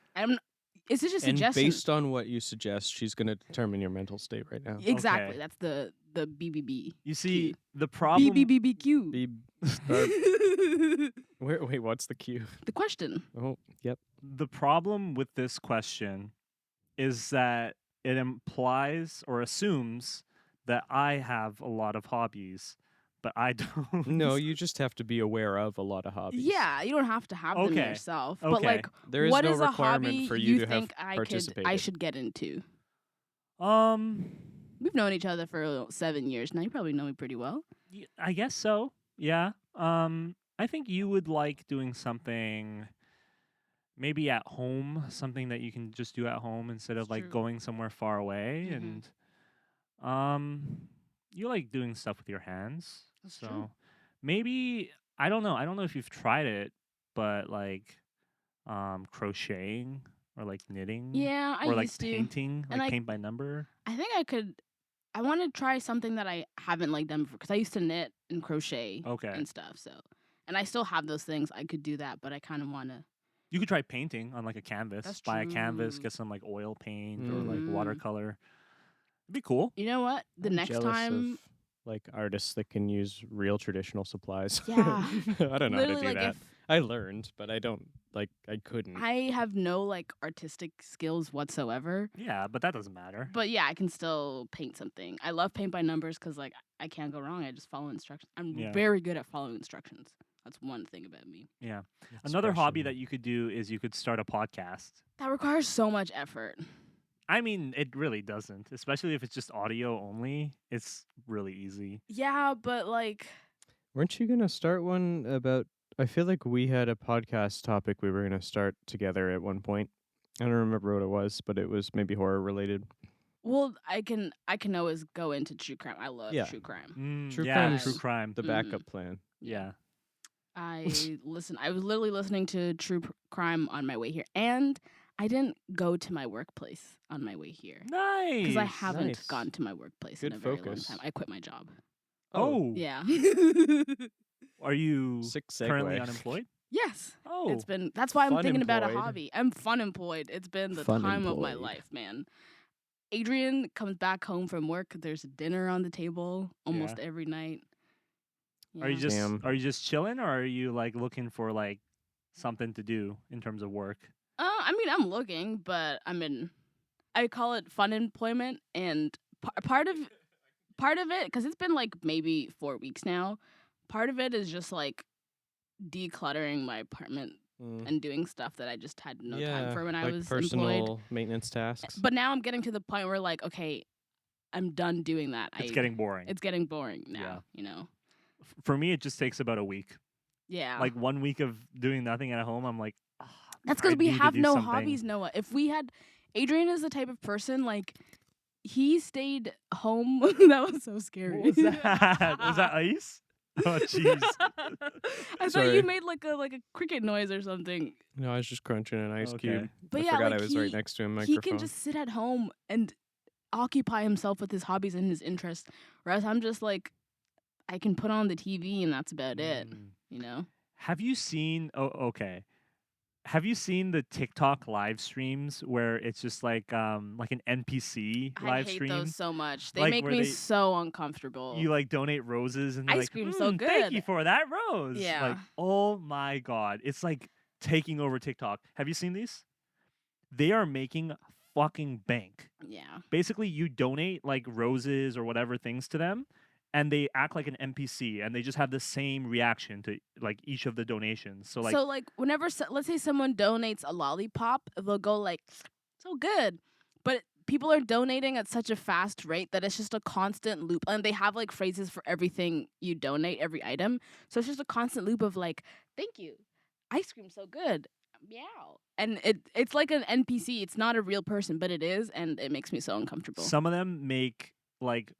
[SPEAKER 2] Is it just a
[SPEAKER 3] And
[SPEAKER 2] suggestion?
[SPEAKER 3] based on what you suggest, she's going to determine your mental state right now.
[SPEAKER 2] Exactly.
[SPEAKER 1] Okay.
[SPEAKER 2] That's the BBB.
[SPEAKER 1] You see, the problem.
[SPEAKER 2] BBBBQ.
[SPEAKER 3] Be start. Wait, what's the cue?
[SPEAKER 2] The question.
[SPEAKER 3] Oh, yep.
[SPEAKER 1] The problem with this question is that it implies or assumes that I have a lot of hobbies, but I don't.
[SPEAKER 3] No, you just have to be aware of a lot of hobbies.
[SPEAKER 2] Yeah, you don't have to have them
[SPEAKER 1] Okay.
[SPEAKER 2] yourself. But
[SPEAKER 1] Okay.
[SPEAKER 2] like,
[SPEAKER 3] There is
[SPEAKER 2] what
[SPEAKER 3] no
[SPEAKER 2] is a
[SPEAKER 3] requirement
[SPEAKER 2] hobby
[SPEAKER 3] for you to have
[SPEAKER 2] think I
[SPEAKER 3] participated.
[SPEAKER 2] should get into?
[SPEAKER 1] Um,
[SPEAKER 2] We've known each other for 7 years now. You probably know me pretty well.
[SPEAKER 1] I guess so. Yeah. I think you would like doing something maybe at home, something that you can just do at home instead of
[SPEAKER 2] It's
[SPEAKER 1] like
[SPEAKER 2] true.
[SPEAKER 1] going somewhere far away.
[SPEAKER 2] Mhm.
[SPEAKER 1] And you like doing stuff with your hands.
[SPEAKER 2] That's
[SPEAKER 1] so
[SPEAKER 2] true.
[SPEAKER 1] maybe I don't know. I don't know if you've tried it, but like crocheting or like knitting.
[SPEAKER 2] Yeah, I
[SPEAKER 1] or like
[SPEAKER 2] used to.
[SPEAKER 1] painting,
[SPEAKER 2] And
[SPEAKER 1] like
[SPEAKER 2] I-
[SPEAKER 1] paint by number.
[SPEAKER 2] I think I could. I want to try something that I haven't like done before because I used to knit and crochet
[SPEAKER 1] Okay.
[SPEAKER 2] and stuff. So, and I still have those things. I could do that, but I kind of want to.
[SPEAKER 1] You could try painting on like a canvas.
[SPEAKER 2] That's
[SPEAKER 1] Buy a canvas,
[SPEAKER 2] true.
[SPEAKER 1] get some like oil paint or like
[SPEAKER 2] Mhm.
[SPEAKER 1] watercolor. It'd be cool.
[SPEAKER 2] You know what? The
[SPEAKER 3] I'm
[SPEAKER 2] next
[SPEAKER 3] jealous
[SPEAKER 2] time,
[SPEAKER 3] of, like artists that can use real traditional supplies.
[SPEAKER 2] Yeah.
[SPEAKER 3] I don't know how to
[SPEAKER 2] literally,
[SPEAKER 3] do
[SPEAKER 2] like
[SPEAKER 3] that.
[SPEAKER 2] if
[SPEAKER 3] I learned, but I don't like. I couldn't.
[SPEAKER 2] I have no like artistic skills whatsoever.
[SPEAKER 1] Yeah, but that doesn't matter.
[SPEAKER 2] But yeah, I can still paint something. I love paint by numbers because like I can't go wrong. I just follow instructions. I'm
[SPEAKER 1] Yeah.
[SPEAKER 2] very good at following instructions. That's one thing about me.
[SPEAKER 1] Yeah. Another hobby that
[SPEAKER 3] Expression.
[SPEAKER 1] you could do is you could start a podcast.
[SPEAKER 2] That requires so much effort.
[SPEAKER 1] I mean, it really doesn't, especially if it's just audio only. It's really easy.
[SPEAKER 2] Yeah, but like
[SPEAKER 3] Weren't you gonna start one about? I feel like we had a podcast topic we were gonna start together at one point. I don't remember what it was, but it was maybe horror related.
[SPEAKER 2] well, I can always go into true crime. I love
[SPEAKER 3] Yeah.
[SPEAKER 2] true crime.
[SPEAKER 3] True
[SPEAKER 1] yeah,
[SPEAKER 3] crime
[SPEAKER 1] true
[SPEAKER 2] is
[SPEAKER 1] crime.
[SPEAKER 3] The
[SPEAKER 2] Mhm.
[SPEAKER 3] backup plan.
[SPEAKER 1] Yeah.
[SPEAKER 2] I I was literally listening to crime on my way here, and I didn't go to my workplace on my way here
[SPEAKER 1] Nice.
[SPEAKER 2] because I haven't
[SPEAKER 3] Nice.
[SPEAKER 2] gone to my workplace
[SPEAKER 3] Good
[SPEAKER 2] in a very
[SPEAKER 3] focus.
[SPEAKER 2] long time. I quit my job.
[SPEAKER 1] Oh.
[SPEAKER 2] Yeah.
[SPEAKER 1] Are you
[SPEAKER 3] Sick segue.
[SPEAKER 1] currently unemployed?
[SPEAKER 2] Yes.
[SPEAKER 1] Oh.
[SPEAKER 2] It's been that's why I'm thinking about a
[SPEAKER 3] Fun-employed.
[SPEAKER 2] hobby. I'm fun employed. It's been the
[SPEAKER 3] Fun
[SPEAKER 2] time of my
[SPEAKER 3] employed.
[SPEAKER 2] life, man. Adrian comes back home from work. There's dinner on the table almost every night.
[SPEAKER 1] Are you
[SPEAKER 2] Yeah.
[SPEAKER 1] just
[SPEAKER 3] Damn.
[SPEAKER 1] are you just chilling or are you like looking for like something to do in terms of work?
[SPEAKER 2] I mean, I'm looking, but I call it fun employment, and part of it, because it's been like maybe 4 weeks now. Part of it is just like decluttering my apartment
[SPEAKER 3] Mm.
[SPEAKER 2] and doing stuff that I just had no
[SPEAKER 3] yeah,
[SPEAKER 2] time for when I
[SPEAKER 3] like
[SPEAKER 2] was
[SPEAKER 3] personal
[SPEAKER 2] employed.
[SPEAKER 3] maintenance tasks.
[SPEAKER 2] But now I'm getting to the point where like, okay, I'm done doing that.
[SPEAKER 1] It's getting boring.
[SPEAKER 2] it's getting boring now.
[SPEAKER 1] Yeah.
[SPEAKER 2] You know.
[SPEAKER 1] For me, it just takes about a week.
[SPEAKER 2] Yeah.
[SPEAKER 1] Like 1 week of doing nothing at home, I'm like, "Ah,
[SPEAKER 2] That's
[SPEAKER 1] I
[SPEAKER 2] because we
[SPEAKER 1] need to
[SPEAKER 2] have
[SPEAKER 1] do
[SPEAKER 2] no
[SPEAKER 1] something."
[SPEAKER 2] hobbies, Noah. If we had, Adrian is the type of person like he stayed home. That was so scary.
[SPEAKER 1] What was that? Was that ice? Oh, jeez.
[SPEAKER 2] I thought
[SPEAKER 3] Sorry.
[SPEAKER 2] you made like a cricket noise or something.
[SPEAKER 3] No, I was just crunching an ice cube.
[SPEAKER 2] But
[SPEAKER 3] I
[SPEAKER 2] yeah,
[SPEAKER 3] forgot
[SPEAKER 2] like
[SPEAKER 3] I was right
[SPEAKER 2] he-
[SPEAKER 3] next to him.
[SPEAKER 2] He can just sit at home and occupy himself with his hobbies and his interests. Whereas I'm just like, I can put on the TV and that's about it.
[SPEAKER 1] Mm.
[SPEAKER 2] You know?
[SPEAKER 1] Have you seen? Oh, okay. Have you seen the TikTok live streams where it's just like an NPC
[SPEAKER 2] I
[SPEAKER 1] live
[SPEAKER 2] hate
[SPEAKER 1] stream?
[SPEAKER 2] those so much. They
[SPEAKER 1] Like,
[SPEAKER 2] make
[SPEAKER 1] where
[SPEAKER 2] me
[SPEAKER 1] they-
[SPEAKER 2] so uncomfortable.
[SPEAKER 1] You like donate roses and they're
[SPEAKER 2] Ice
[SPEAKER 1] like,
[SPEAKER 2] cream's so
[SPEAKER 1] Thank you
[SPEAKER 2] good."
[SPEAKER 1] for that rose.
[SPEAKER 2] Yeah.
[SPEAKER 1] Like, oh my god, it's like taking over TikTok. Have you seen these? They are making fucking bank.
[SPEAKER 2] yeah.
[SPEAKER 1] Basically, you donate like roses or whatever things to them, and they act like an NPC, and they just have the same reaction to like each of the donations. So like,
[SPEAKER 2] So like whenever let's say someone donates a lollipop, they'll go like, "So good," but people are donating at such a fast rate that it's just a constant loop, and they have like phrases for everything you donate, every item. So it's just a constant loop of like, "Thank you, ice cream so good, meow," and it's like an NPC. It's not a real person, but it is, and it makes me so uncomfortable.
[SPEAKER 1] some of them make like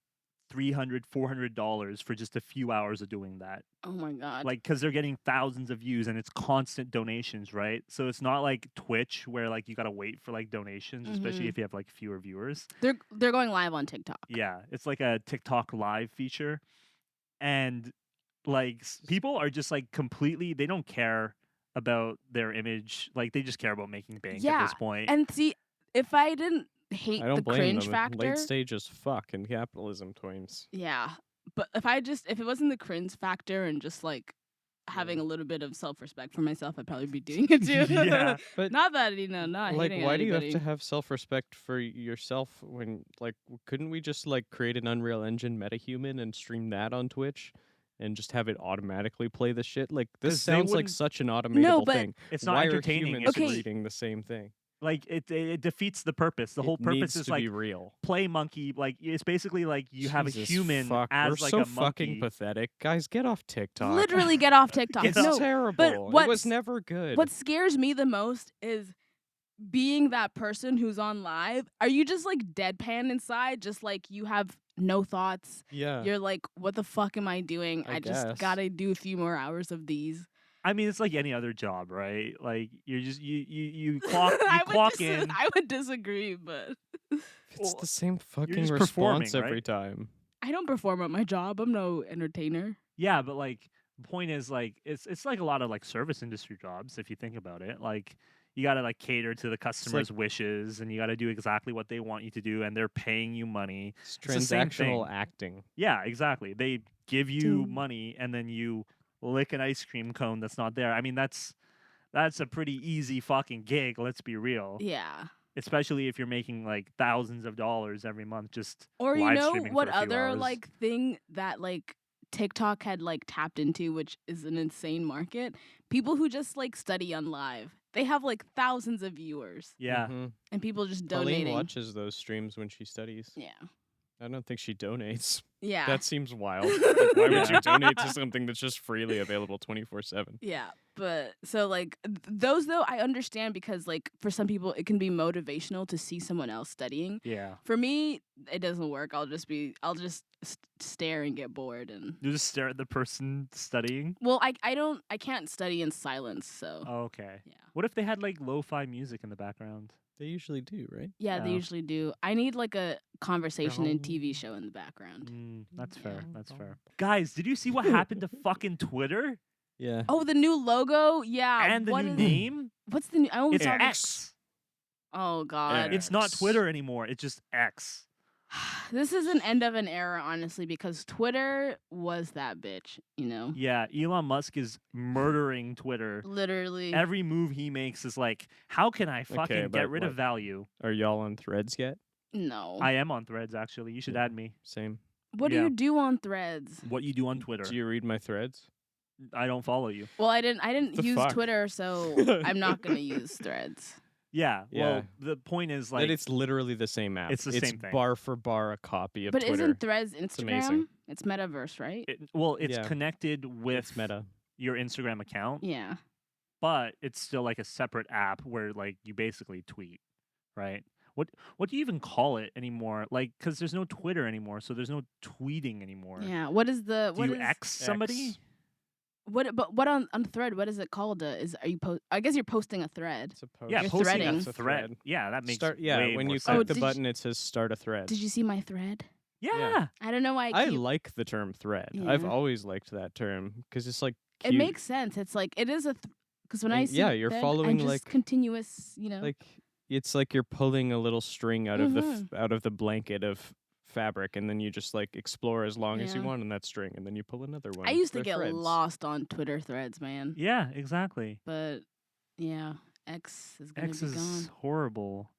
[SPEAKER 1] $300-$400 for just a few hours of doing that.
[SPEAKER 2] Oh my god!
[SPEAKER 1] Like, because they're getting thousands of views and it's constant donations, right? So it's not like Twitch where like you gotta wait for like donations, especially
[SPEAKER 2] Mhm.
[SPEAKER 1] if you have like fewer viewers.
[SPEAKER 2] They're going live on TikTok.
[SPEAKER 1] Yeah, it's like a TikTok live feature, and like people are just like completely, they don't care about their image. Like they just care about making bank at
[SPEAKER 2] Yeah,
[SPEAKER 1] this point.
[SPEAKER 2] and see, if I didn't hate
[SPEAKER 3] I don't
[SPEAKER 2] the
[SPEAKER 3] blame
[SPEAKER 2] cringe
[SPEAKER 3] them.
[SPEAKER 2] factor,
[SPEAKER 3] Late stage as fuck in capitalism times.
[SPEAKER 2] yeah. But if it wasn't the cringe factor and just like having a little bit of self respect for myself, I'd probably be doing it too.
[SPEAKER 1] Yeah,
[SPEAKER 3] but
[SPEAKER 2] not that not
[SPEAKER 3] like,
[SPEAKER 2] hating
[SPEAKER 3] why
[SPEAKER 2] on
[SPEAKER 3] do you have to
[SPEAKER 2] anybody.
[SPEAKER 3] have self-respect for yourself when, like, couldn't we just like create an Unreal Engine MetaHuman and stream that on Twitch and just have it automatically play the shit? Like, this
[SPEAKER 1] 'Cause they
[SPEAKER 3] sounds like
[SPEAKER 1] wouldn't-
[SPEAKER 3] such an automatable
[SPEAKER 2] but
[SPEAKER 3] thing.
[SPEAKER 1] it's not
[SPEAKER 3] Why
[SPEAKER 1] entertaining.
[SPEAKER 3] are
[SPEAKER 1] It's
[SPEAKER 3] humans
[SPEAKER 2] Okay.
[SPEAKER 3] reading the same thing?
[SPEAKER 1] like it defeats the purpose. The whole
[SPEAKER 3] It
[SPEAKER 1] purpose
[SPEAKER 3] needs
[SPEAKER 1] is
[SPEAKER 3] to
[SPEAKER 1] like
[SPEAKER 3] be real.
[SPEAKER 1] play monkey. Like it's basically like you have a
[SPEAKER 3] Jesus
[SPEAKER 1] human
[SPEAKER 3] fuck.
[SPEAKER 1] as
[SPEAKER 3] We're
[SPEAKER 1] like
[SPEAKER 3] so
[SPEAKER 1] a
[SPEAKER 3] fucking
[SPEAKER 1] monkey.
[SPEAKER 3] pathetic. Guys, get off TikTok.
[SPEAKER 2] Literally get off TikTok.
[SPEAKER 1] Get
[SPEAKER 3] It's
[SPEAKER 1] off.
[SPEAKER 2] No,
[SPEAKER 3] terrible. It
[SPEAKER 2] what's-
[SPEAKER 3] was never good.
[SPEAKER 2] what scares me the most is being that person who's on live. Are you just like deadpan inside? Just like you have no thoughts.
[SPEAKER 3] Yeah.
[SPEAKER 2] You're like, what the fuck am I doing?
[SPEAKER 3] I
[SPEAKER 2] I just
[SPEAKER 3] guess.
[SPEAKER 2] gotta do a few more hours of these.
[SPEAKER 1] I mean, it's like any other job, right? Like you're just you clock
[SPEAKER 2] I
[SPEAKER 1] clock in.
[SPEAKER 2] I would disagree, but
[SPEAKER 3] It's
[SPEAKER 1] Well,
[SPEAKER 3] the same fucking
[SPEAKER 1] just performing,
[SPEAKER 3] response every
[SPEAKER 1] right?
[SPEAKER 3] time.
[SPEAKER 2] I don't perform at my job. I'm no entertainer.
[SPEAKER 1] Yeah, but like the point is like it's like a lot of like service industry jobs if you think about it. Like you got to like cater to the customer's wishes and you got to do exactly what they want you to do and they're paying you money.
[SPEAKER 3] It's
[SPEAKER 1] the same
[SPEAKER 3] transactional
[SPEAKER 1] thing.
[SPEAKER 3] acting.
[SPEAKER 1] Yeah, exactly. They give you
[SPEAKER 2] Ding.
[SPEAKER 1] money and then you lick an ice cream cone that's not there. I mean, that's a pretty easy fucking gig, let's be real.
[SPEAKER 2] Yeah.
[SPEAKER 1] Especially if you're making like thousands of dollars every month just
[SPEAKER 2] Or you
[SPEAKER 1] live
[SPEAKER 2] know
[SPEAKER 1] streaming
[SPEAKER 2] what
[SPEAKER 1] for a few
[SPEAKER 2] other
[SPEAKER 1] hours.
[SPEAKER 2] like thing that like TikTok had like tapped into, which is an insane market? People who just like study on live. They have like thousands of viewers
[SPEAKER 1] Yeah.
[SPEAKER 3] Mhm.
[SPEAKER 2] and people just
[SPEAKER 3] Pauline
[SPEAKER 2] donating.
[SPEAKER 3] watches those streams when she studies.
[SPEAKER 2] Yeah.
[SPEAKER 3] I don't think she donates.
[SPEAKER 2] Yeah.
[SPEAKER 3] That seems wild. Like, why would
[SPEAKER 1] Yeah.
[SPEAKER 3] you donate to something that's just freely available 24/7?
[SPEAKER 2] Yeah, but so like those though I understand because like for some people it can be motivational to see someone else studying.
[SPEAKER 1] Yeah.
[SPEAKER 2] For me, it doesn't work. I'll just stare and get bored and
[SPEAKER 1] You just stare at the person studying.
[SPEAKER 2] well, I can't study in silence, so
[SPEAKER 1] Oh, okay.
[SPEAKER 2] yeah.
[SPEAKER 1] What if they had like lo-fi music in the background?
[SPEAKER 3] They usually do, right?
[SPEAKER 2] Yeah, they
[SPEAKER 1] Yeah.
[SPEAKER 2] usually do. I need like a conversation and TV show in the background.
[SPEAKER 1] That's
[SPEAKER 2] Yeah.
[SPEAKER 1] fair. That's fair. Guys, did you see what happened to fucking Twitter
[SPEAKER 3] Yeah.
[SPEAKER 2] Oh, the new logo? Yeah.
[SPEAKER 1] and the
[SPEAKER 2] what
[SPEAKER 1] new
[SPEAKER 2] is-
[SPEAKER 1] name?
[SPEAKER 2] What's the new? I only
[SPEAKER 1] It's
[SPEAKER 2] saw the-
[SPEAKER 1] X.
[SPEAKER 2] Oh god.
[SPEAKER 1] It's not
[SPEAKER 3] X.
[SPEAKER 1] Twitter anymore. It's just X.
[SPEAKER 2] This is an end of an era, honestly, because Twitter was that bitch, you know?
[SPEAKER 1] Yeah, Elon Musk is murdering Twitter.
[SPEAKER 2] Literally.
[SPEAKER 1] Every move he makes is like, how can I fucking
[SPEAKER 3] but
[SPEAKER 1] get rid of
[SPEAKER 3] what-
[SPEAKER 1] value?
[SPEAKER 3] Are y'all on Threads yet?
[SPEAKER 2] No.
[SPEAKER 1] I am on Threads actually. You should add me.
[SPEAKER 3] Same.
[SPEAKER 2] What do
[SPEAKER 1] yeah.
[SPEAKER 2] you do on Threads?
[SPEAKER 1] What you do on Twitter?
[SPEAKER 3] Do you read my threads?
[SPEAKER 1] I don't follow you.
[SPEAKER 2] Well, I didn't
[SPEAKER 3] The
[SPEAKER 2] use
[SPEAKER 3] fuck?
[SPEAKER 2] Twitter, so I'm not gonna use Threads.
[SPEAKER 1] Yeah.
[SPEAKER 3] Yeah.
[SPEAKER 1] Well, the point is like
[SPEAKER 3] That it's literally the same app.
[SPEAKER 1] It's the same thing.
[SPEAKER 3] bar for bar a copy of
[SPEAKER 2] But
[SPEAKER 3] Twitter.
[SPEAKER 2] isn't Threads Instagram?
[SPEAKER 3] amazing.
[SPEAKER 2] It's metaverse, right?
[SPEAKER 1] it's
[SPEAKER 3] Yeah.
[SPEAKER 1] connected with
[SPEAKER 3] It's meta.
[SPEAKER 1] your Instagram account,
[SPEAKER 2] Yeah.
[SPEAKER 1] but it's still like a separate app where like you basically tweet, right? What do you even call it anymore? Like, because there's no Twitter anymore, so there's no tweeting anymore.
[SPEAKER 2] Yeah. What is the
[SPEAKER 1] Do
[SPEAKER 2] what
[SPEAKER 1] you
[SPEAKER 2] is
[SPEAKER 1] X somebody?
[SPEAKER 3] X.
[SPEAKER 2] what on Thread? What is it called? Are you I guess you're posting a thread.
[SPEAKER 3] It's a post.
[SPEAKER 1] Yeah,
[SPEAKER 2] You're
[SPEAKER 1] posting
[SPEAKER 2] threading.
[SPEAKER 1] a
[SPEAKER 3] That's a
[SPEAKER 1] thread.
[SPEAKER 3] thread.
[SPEAKER 1] Yeah, that makes
[SPEAKER 3] Yeah,
[SPEAKER 1] way
[SPEAKER 3] when
[SPEAKER 1] more
[SPEAKER 3] you
[SPEAKER 1] sense.
[SPEAKER 3] click the
[SPEAKER 2] did you-
[SPEAKER 3] button, it says start a thread.
[SPEAKER 2] Did you see my thread?
[SPEAKER 1] Yeah.
[SPEAKER 2] I don't know why
[SPEAKER 3] I
[SPEAKER 2] keep
[SPEAKER 3] like the term thread. I've
[SPEAKER 2] Yeah.
[SPEAKER 3] always liked that term because it's like
[SPEAKER 2] it
[SPEAKER 3] cute.
[SPEAKER 2] makes sense. It's like it is because when I
[SPEAKER 3] And
[SPEAKER 2] see
[SPEAKER 3] yeah, you're
[SPEAKER 2] thread,
[SPEAKER 3] following,
[SPEAKER 2] I'm just
[SPEAKER 3] like-
[SPEAKER 2] continuous, you know.
[SPEAKER 3] like it's like you're pulling a little string out of the
[SPEAKER 2] Mhm.
[SPEAKER 3] out of the blanket of fabric, and then you just like explore as long as you
[SPEAKER 2] Yeah.
[SPEAKER 3] want on that string, and then you pull another one.
[SPEAKER 2] I used to
[SPEAKER 3] They're
[SPEAKER 2] get
[SPEAKER 3] threads.
[SPEAKER 2] lost on Twitter threads, man.
[SPEAKER 1] Yeah, exactly.
[SPEAKER 2] But yeah, X is gonna
[SPEAKER 1] X
[SPEAKER 2] be
[SPEAKER 1] is
[SPEAKER 2] gone.
[SPEAKER 1] horrible.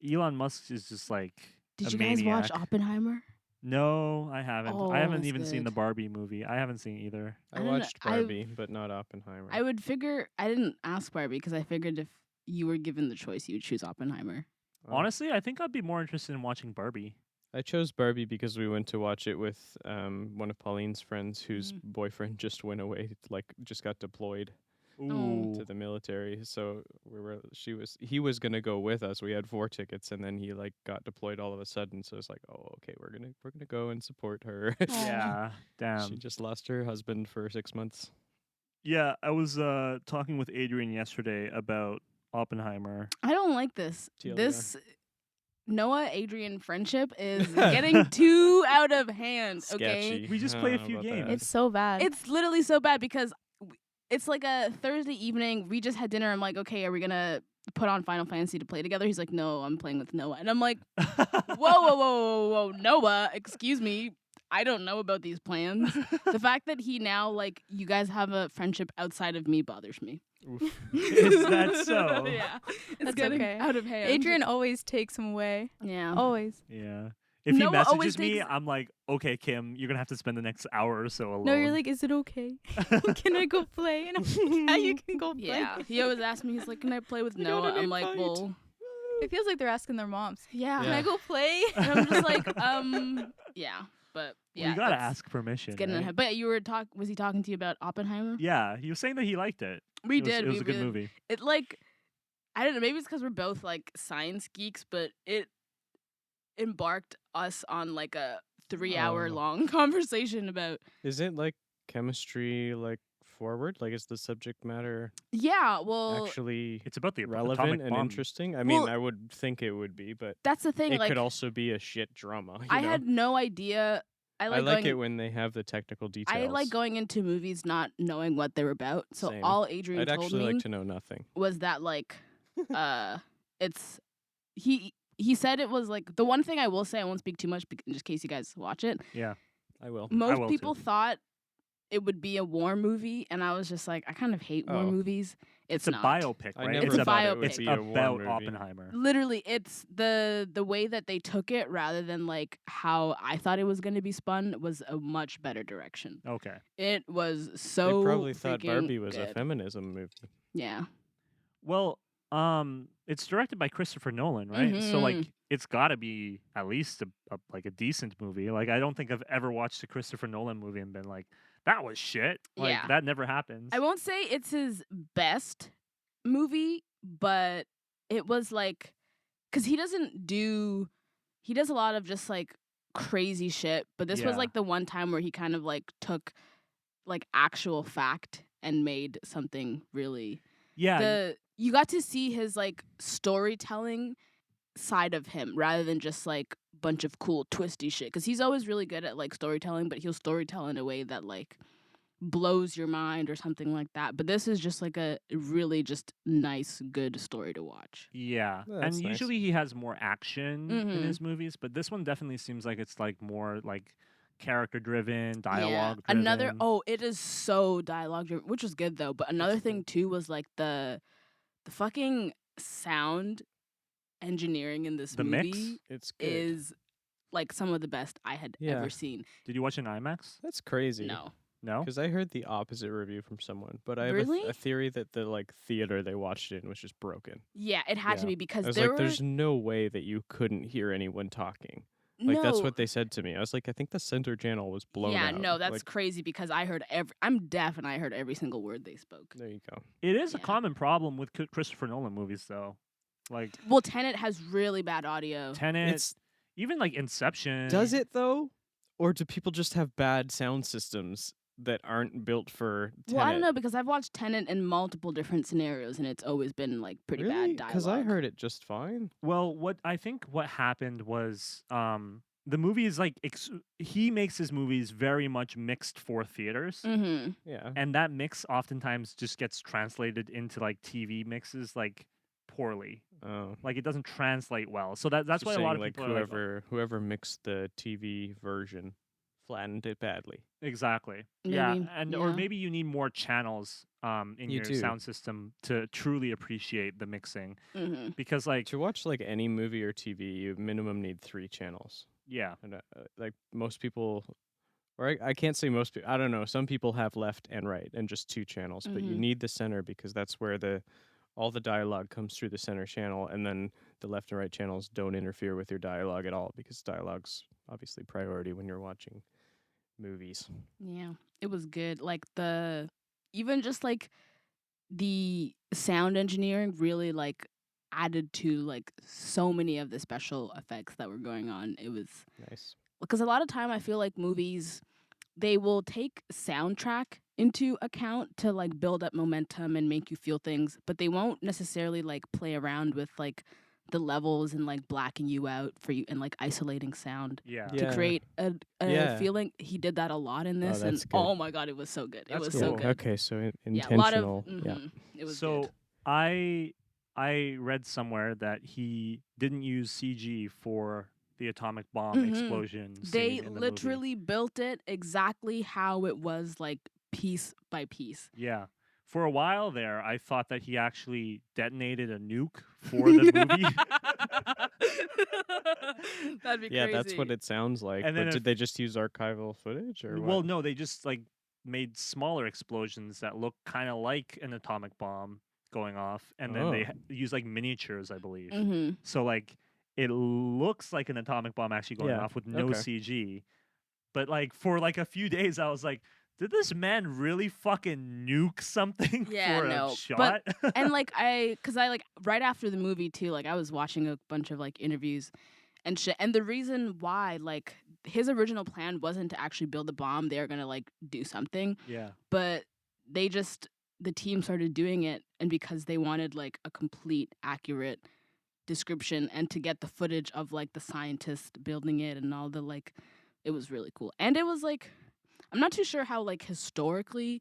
[SPEAKER 1] Elon Musk is just like
[SPEAKER 2] Did
[SPEAKER 1] a
[SPEAKER 2] you guys watch
[SPEAKER 1] maniac.
[SPEAKER 2] Oppenheimer?
[SPEAKER 1] No, I haven't.
[SPEAKER 2] Oh,
[SPEAKER 1] I haven't
[SPEAKER 2] it's
[SPEAKER 1] even seen the
[SPEAKER 2] good.
[SPEAKER 1] Barbie movie. I haven't seen either.
[SPEAKER 3] I
[SPEAKER 2] I don't know.
[SPEAKER 3] watched Barbie, but not Oppenheimer.
[SPEAKER 2] I would figure. I didn't ask Barbie because I figured if you were given the choice, you would choose Oppenheimer.
[SPEAKER 3] Oh.
[SPEAKER 1] Honestly, I think I'd be more interested in watching Barbie.
[SPEAKER 3] I chose Barbie because we went to watch it with one of Pauline's friends whose
[SPEAKER 2] Mm.
[SPEAKER 3] boyfriend just went away, like just got deployed
[SPEAKER 1] Ooh.
[SPEAKER 3] to the military. So he was gonna go with us. We had 4 tickets, and then he like got deployed all of a sudden. So it's like, oh, okay, we're gonna go and support her.
[SPEAKER 1] Yeah, damn.
[SPEAKER 3] She just lost her husband for 6 months.
[SPEAKER 1] Yeah, I was talking with Adrian yesterday about Oppenheimer.
[SPEAKER 2] I don't like this.
[SPEAKER 3] TLDR.
[SPEAKER 2] This Noah Adrian friendship is getting too out of hand. Okay,
[SPEAKER 3] Sketchy.
[SPEAKER 1] We just
[SPEAKER 3] I
[SPEAKER 1] play a
[SPEAKER 3] don't know
[SPEAKER 1] few
[SPEAKER 3] about
[SPEAKER 1] games.
[SPEAKER 3] that.
[SPEAKER 4] It's so bad.
[SPEAKER 2] it's literally so bad because it's like a Thursday evening. We just had dinner. I'm like, okay, are we gonna put on Final Fantasy to play together? He's like, no, I'm playing with Noah, and I'm like, whoa, Noah, excuse me. I don't know about these plans. The fact that he now, like, you guys have a friendship outside of me bothers me.
[SPEAKER 3] Oof.
[SPEAKER 1] Is that so?
[SPEAKER 2] Yeah. It's
[SPEAKER 4] That's
[SPEAKER 2] getting
[SPEAKER 4] okay.
[SPEAKER 2] out of hand.
[SPEAKER 4] Adrian always takes him away.
[SPEAKER 2] Yeah.
[SPEAKER 4] Always.
[SPEAKER 1] Yeah. If he
[SPEAKER 2] Noah always
[SPEAKER 1] messages me,
[SPEAKER 2] takes-
[SPEAKER 1] I'm like, okay, Kim, you're gonna have to spend the next hour or so alone.
[SPEAKER 4] No, you're like, is it okay? Can I go play? And I'm like, yeah, you can go play.
[SPEAKER 2] Yeah. He always asks me, he's like, can I play with
[SPEAKER 3] We got
[SPEAKER 2] Noah?
[SPEAKER 3] an
[SPEAKER 2] I'm like,
[SPEAKER 3] invite.
[SPEAKER 2] well,
[SPEAKER 4] It feels like they're asking their moms.
[SPEAKER 2] yeah.
[SPEAKER 4] Can I
[SPEAKER 3] Yeah.
[SPEAKER 4] go play?
[SPEAKER 2] And I'm just like, yeah. But yeah.
[SPEAKER 1] you gotta
[SPEAKER 2] that's-
[SPEAKER 1] ask permission.
[SPEAKER 2] It's getting
[SPEAKER 1] right?
[SPEAKER 2] ahead. But you were was he talking to you about Oppenheimer?
[SPEAKER 1] Yeah, he was saying that he liked it.
[SPEAKER 2] We
[SPEAKER 1] It was,
[SPEAKER 2] did.
[SPEAKER 1] It was
[SPEAKER 2] we
[SPEAKER 1] a good
[SPEAKER 2] did.
[SPEAKER 1] movie.
[SPEAKER 2] It like, I don't know. Maybe it's because we're both like science geeks, but it embarked us on like a 3-hour
[SPEAKER 3] Oh.
[SPEAKER 2] long conversation about.
[SPEAKER 3] Is it like chemistry like forward? Like is the subject matter
[SPEAKER 2] Yeah. Well,
[SPEAKER 3] actually
[SPEAKER 1] It's about the
[SPEAKER 3] relevant
[SPEAKER 1] atomic
[SPEAKER 3] and
[SPEAKER 1] bomb.
[SPEAKER 3] interesting? I mean,
[SPEAKER 2] Well-
[SPEAKER 3] I would think it would be, but
[SPEAKER 2] that's the thing.
[SPEAKER 3] it
[SPEAKER 2] Like,
[SPEAKER 3] could also be a shit drama.
[SPEAKER 2] I
[SPEAKER 3] you know?
[SPEAKER 2] had no idea. I
[SPEAKER 3] I
[SPEAKER 2] like,
[SPEAKER 3] like
[SPEAKER 2] going,
[SPEAKER 3] it when they have the technical details.
[SPEAKER 2] I like going into movies not knowing what they're about. So
[SPEAKER 3] Same.
[SPEAKER 2] all Adrian
[SPEAKER 3] I'd
[SPEAKER 2] told
[SPEAKER 3] actually
[SPEAKER 2] me
[SPEAKER 3] like to know nothing.
[SPEAKER 2] was that like, it's he said it was like the one thing I will say. I won't speak too much, just in case you guys watch it.
[SPEAKER 1] Yeah.
[SPEAKER 3] I will.
[SPEAKER 2] Most
[SPEAKER 1] will
[SPEAKER 2] people
[SPEAKER 1] too.
[SPEAKER 2] thought it would be a war movie, and I was just like, I kind of hate war
[SPEAKER 3] Oh.
[SPEAKER 2] movies.
[SPEAKER 1] It's,
[SPEAKER 2] It's
[SPEAKER 1] a
[SPEAKER 2] not.
[SPEAKER 1] biopic,
[SPEAKER 3] I
[SPEAKER 1] right?
[SPEAKER 3] never
[SPEAKER 2] It's a
[SPEAKER 3] thought it
[SPEAKER 2] biopic.
[SPEAKER 3] would
[SPEAKER 1] It's
[SPEAKER 3] be a war
[SPEAKER 1] about
[SPEAKER 3] movie.
[SPEAKER 1] Oppenheimer.
[SPEAKER 2] Literally, it's the way that they took it rather than like how I thought it was going to be spun was a much better direction.
[SPEAKER 1] Okay.
[SPEAKER 2] It was so.
[SPEAKER 3] They probably thought
[SPEAKER 2] freaking
[SPEAKER 3] Barbie was a
[SPEAKER 2] good.
[SPEAKER 3] feminism movie.
[SPEAKER 2] Yeah.
[SPEAKER 1] Well, it's directed by Christopher Nolan, right? So like,
[SPEAKER 2] Mhm.
[SPEAKER 1] it's got to be at least a decent movie. Like, I don't think I've ever watched a Christopher Nolan movie and been like, that was shit. Like,
[SPEAKER 2] Yeah.
[SPEAKER 1] that never happens.
[SPEAKER 2] I won't say it's his best movie, but it was like, because he does a lot of just like crazy shit, but this was
[SPEAKER 1] Yeah.
[SPEAKER 2] like the one time where he kind of like took like actual fact and made something really.
[SPEAKER 1] Yeah.
[SPEAKER 2] You got to see his like storytelling side of him rather than just like bunch of cool twisty shit, because he's always really good at like storytelling, but he'll storytell in a way that like blows your mind or something like that. But this is just like a really just nice good story to watch.
[SPEAKER 1] Yeah.
[SPEAKER 3] Oh,
[SPEAKER 1] And
[SPEAKER 3] that's nice.
[SPEAKER 1] usually he has more action in
[SPEAKER 2] Mhm.
[SPEAKER 1] his movies, but this one definitely seems like it's like more like character driven,
[SPEAKER 2] Yeah.
[SPEAKER 1] dialogue
[SPEAKER 2] Another
[SPEAKER 1] driven.
[SPEAKER 2] it is so dialogue driven, which was good though. But another thing too was like the fucking sound engineering in this
[SPEAKER 1] The
[SPEAKER 2] movie
[SPEAKER 1] mix?
[SPEAKER 3] It's good.
[SPEAKER 2] is like some of the best I had
[SPEAKER 3] Yeah.
[SPEAKER 2] ever seen.
[SPEAKER 1] Did you watch an IMAX?
[SPEAKER 3] That's crazy.
[SPEAKER 2] No.
[SPEAKER 1] No.
[SPEAKER 3] Because I heard the opposite review from someone, but I have
[SPEAKER 2] Really?
[SPEAKER 3] a theory that the like theater they watched it in was just broken.
[SPEAKER 2] Yeah, it had to
[SPEAKER 1] Yeah.
[SPEAKER 2] be because
[SPEAKER 3] I was
[SPEAKER 2] there
[SPEAKER 3] like,
[SPEAKER 2] were
[SPEAKER 3] there's no way that you couldn't hear anyone talking. Like that's
[SPEAKER 2] no.
[SPEAKER 3] what they said to me. I was like, I think the center channel was blown
[SPEAKER 2] Yeah,
[SPEAKER 3] out.
[SPEAKER 2] no, that's
[SPEAKER 3] Like,
[SPEAKER 2] crazy because I heard I'm deaf and I heard every single word they spoke.
[SPEAKER 3] there you go.
[SPEAKER 1] It is a
[SPEAKER 2] Yeah.
[SPEAKER 1] common problem with Christopher Nolan movies, though. Like
[SPEAKER 2] Well, Tenet has really bad audio.
[SPEAKER 1] Tenet,
[SPEAKER 3] It's
[SPEAKER 1] even like Inception.
[SPEAKER 3] does it though, or do people just have bad sound systems that aren't built for Tenet?
[SPEAKER 2] Well, I don't know because I've watched Tenet in multiple different scenarios and it's always been like pretty
[SPEAKER 3] Really?
[SPEAKER 2] bad dialogue.
[SPEAKER 3] Because I heard it just fine.
[SPEAKER 1] Well, what happened was the movie is like he makes his movies very much mixed for theaters.
[SPEAKER 2] Mm-hmm.
[SPEAKER 3] Yeah.
[SPEAKER 1] And that mix oftentimes just gets translated into like TV mixes like poorly.
[SPEAKER 3] Oh.
[SPEAKER 1] Like it doesn't translate well. So that's
[SPEAKER 3] You're
[SPEAKER 1] why a lot of
[SPEAKER 3] saying,
[SPEAKER 1] people
[SPEAKER 3] like
[SPEAKER 1] are like,
[SPEAKER 3] whoever mixed the TV version flattened it badly.
[SPEAKER 1] exactly. Yeah,
[SPEAKER 2] Maybe,
[SPEAKER 1] and or
[SPEAKER 2] yeah.
[SPEAKER 1] maybe you need more channels in
[SPEAKER 3] You
[SPEAKER 1] your
[SPEAKER 3] do.
[SPEAKER 1] sound system to truly appreciate the mixing
[SPEAKER 2] Mm-hmm.
[SPEAKER 1] because like
[SPEAKER 3] To watch like any movie or TV, you minimum need 3 channels.
[SPEAKER 1] Yeah.
[SPEAKER 3] And, like most people, or I can't say most people. I don't know. Some people have left and right and just two channels, but you
[SPEAKER 2] Mhm.
[SPEAKER 3] need the center because that's where all the dialogue comes through the center channel, and then the left and right channels don't interfere with your dialogue at all because dialogue's obviously priority when you're watching movies.
[SPEAKER 2] Yeah, it was good. Like even just like the sound engineering really like added to like so many of the special effects that were going on. It was
[SPEAKER 3] Nice.
[SPEAKER 2] because a lot of time I feel like movies they will take soundtrack into account to like build up momentum and make you feel things, but they won't necessarily like play around with like the levels and like blacking you out for you and like isolating sound
[SPEAKER 1] Yeah.
[SPEAKER 2] to
[SPEAKER 3] Yeah.
[SPEAKER 2] create a
[SPEAKER 3] Yeah.
[SPEAKER 2] feeling. He did that a lot in this,
[SPEAKER 3] that's
[SPEAKER 2] and
[SPEAKER 3] good.
[SPEAKER 2] oh my god, it was so good. It
[SPEAKER 1] That's
[SPEAKER 2] was
[SPEAKER 1] cool.
[SPEAKER 2] so good.
[SPEAKER 3] Okay, so
[SPEAKER 2] Yeah, a lot of
[SPEAKER 3] intentional. Yeah.
[SPEAKER 2] it was
[SPEAKER 1] So
[SPEAKER 2] good.
[SPEAKER 1] I read somewhere that he didn't use CG for the atomic bomb
[SPEAKER 2] Mhm.
[SPEAKER 1] explosion.
[SPEAKER 2] They
[SPEAKER 1] scene in the movie.
[SPEAKER 2] literally built it exactly how it was, like piece by piece.
[SPEAKER 1] Yeah. For a while there, I thought that he actually detonated a nuke for the movie.
[SPEAKER 2] That'd be
[SPEAKER 3] Yeah,
[SPEAKER 2] crazy.
[SPEAKER 3] that's what it sounds like.
[SPEAKER 1] And
[SPEAKER 3] But
[SPEAKER 1] then
[SPEAKER 3] did they just use archival footage or
[SPEAKER 1] Well,
[SPEAKER 3] what?
[SPEAKER 1] no, they just like made smaller explosions that look kind of like an atomic bomb going off, and then they
[SPEAKER 3] Oh.
[SPEAKER 1] use like miniatures, I believe.
[SPEAKER 2] Mm-hmm.
[SPEAKER 1] So like it looks like an atomic bomb actually going
[SPEAKER 3] Yeah,
[SPEAKER 1] off with no
[SPEAKER 3] okay.
[SPEAKER 1] CG. But like for like a few days, I was like, did this man really fucking nuke something
[SPEAKER 2] Yeah,
[SPEAKER 1] for a
[SPEAKER 2] no,
[SPEAKER 1] shot?
[SPEAKER 2] but- And like cause I like right after the movie too, like I was watching a bunch of like interviews and shit. And the reason why, like his original plan wasn't to actually build a bomb, they were gonna like do something.
[SPEAKER 1] Yeah.
[SPEAKER 2] But the team started doing it, and because they wanted like a complete accurate description and to get the footage of like the scientist building it and all the like, it was really cool. And it was like, I'm not too sure how like historically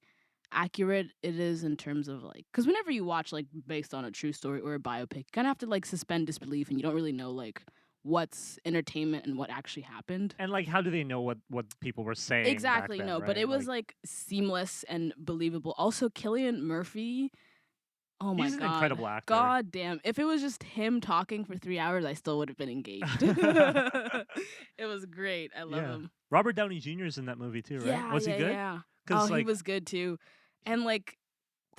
[SPEAKER 2] accurate it is in terms of like, because whenever you watch like based on a true story or a biopic, you kind of have to like suspend disbelief and you don't really know like what's entertainment and what actually happened.
[SPEAKER 1] And like, how do they know what people were saying? back
[SPEAKER 2] Exactly,
[SPEAKER 1] then,
[SPEAKER 2] no, but
[SPEAKER 1] right?
[SPEAKER 2] it was like seamless and believable. Also, Cillian Murphy. Oh my
[SPEAKER 1] he's an
[SPEAKER 2] god,
[SPEAKER 1] incredible actor.
[SPEAKER 2] God damn! If it was just him talking for 3 hours, I still would have been engaged. It was great. I love
[SPEAKER 1] Yeah.
[SPEAKER 2] him.
[SPEAKER 1] Robert Downey Jr. is in that movie too, right?
[SPEAKER 2] Yeah,
[SPEAKER 1] Was
[SPEAKER 2] yeah,
[SPEAKER 1] he good?
[SPEAKER 2] yeah.
[SPEAKER 1] 'Cause,
[SPEAKER 2] Oh,
[SPEAKER 1] like,
[SPEAKER 2] he was good too. And like,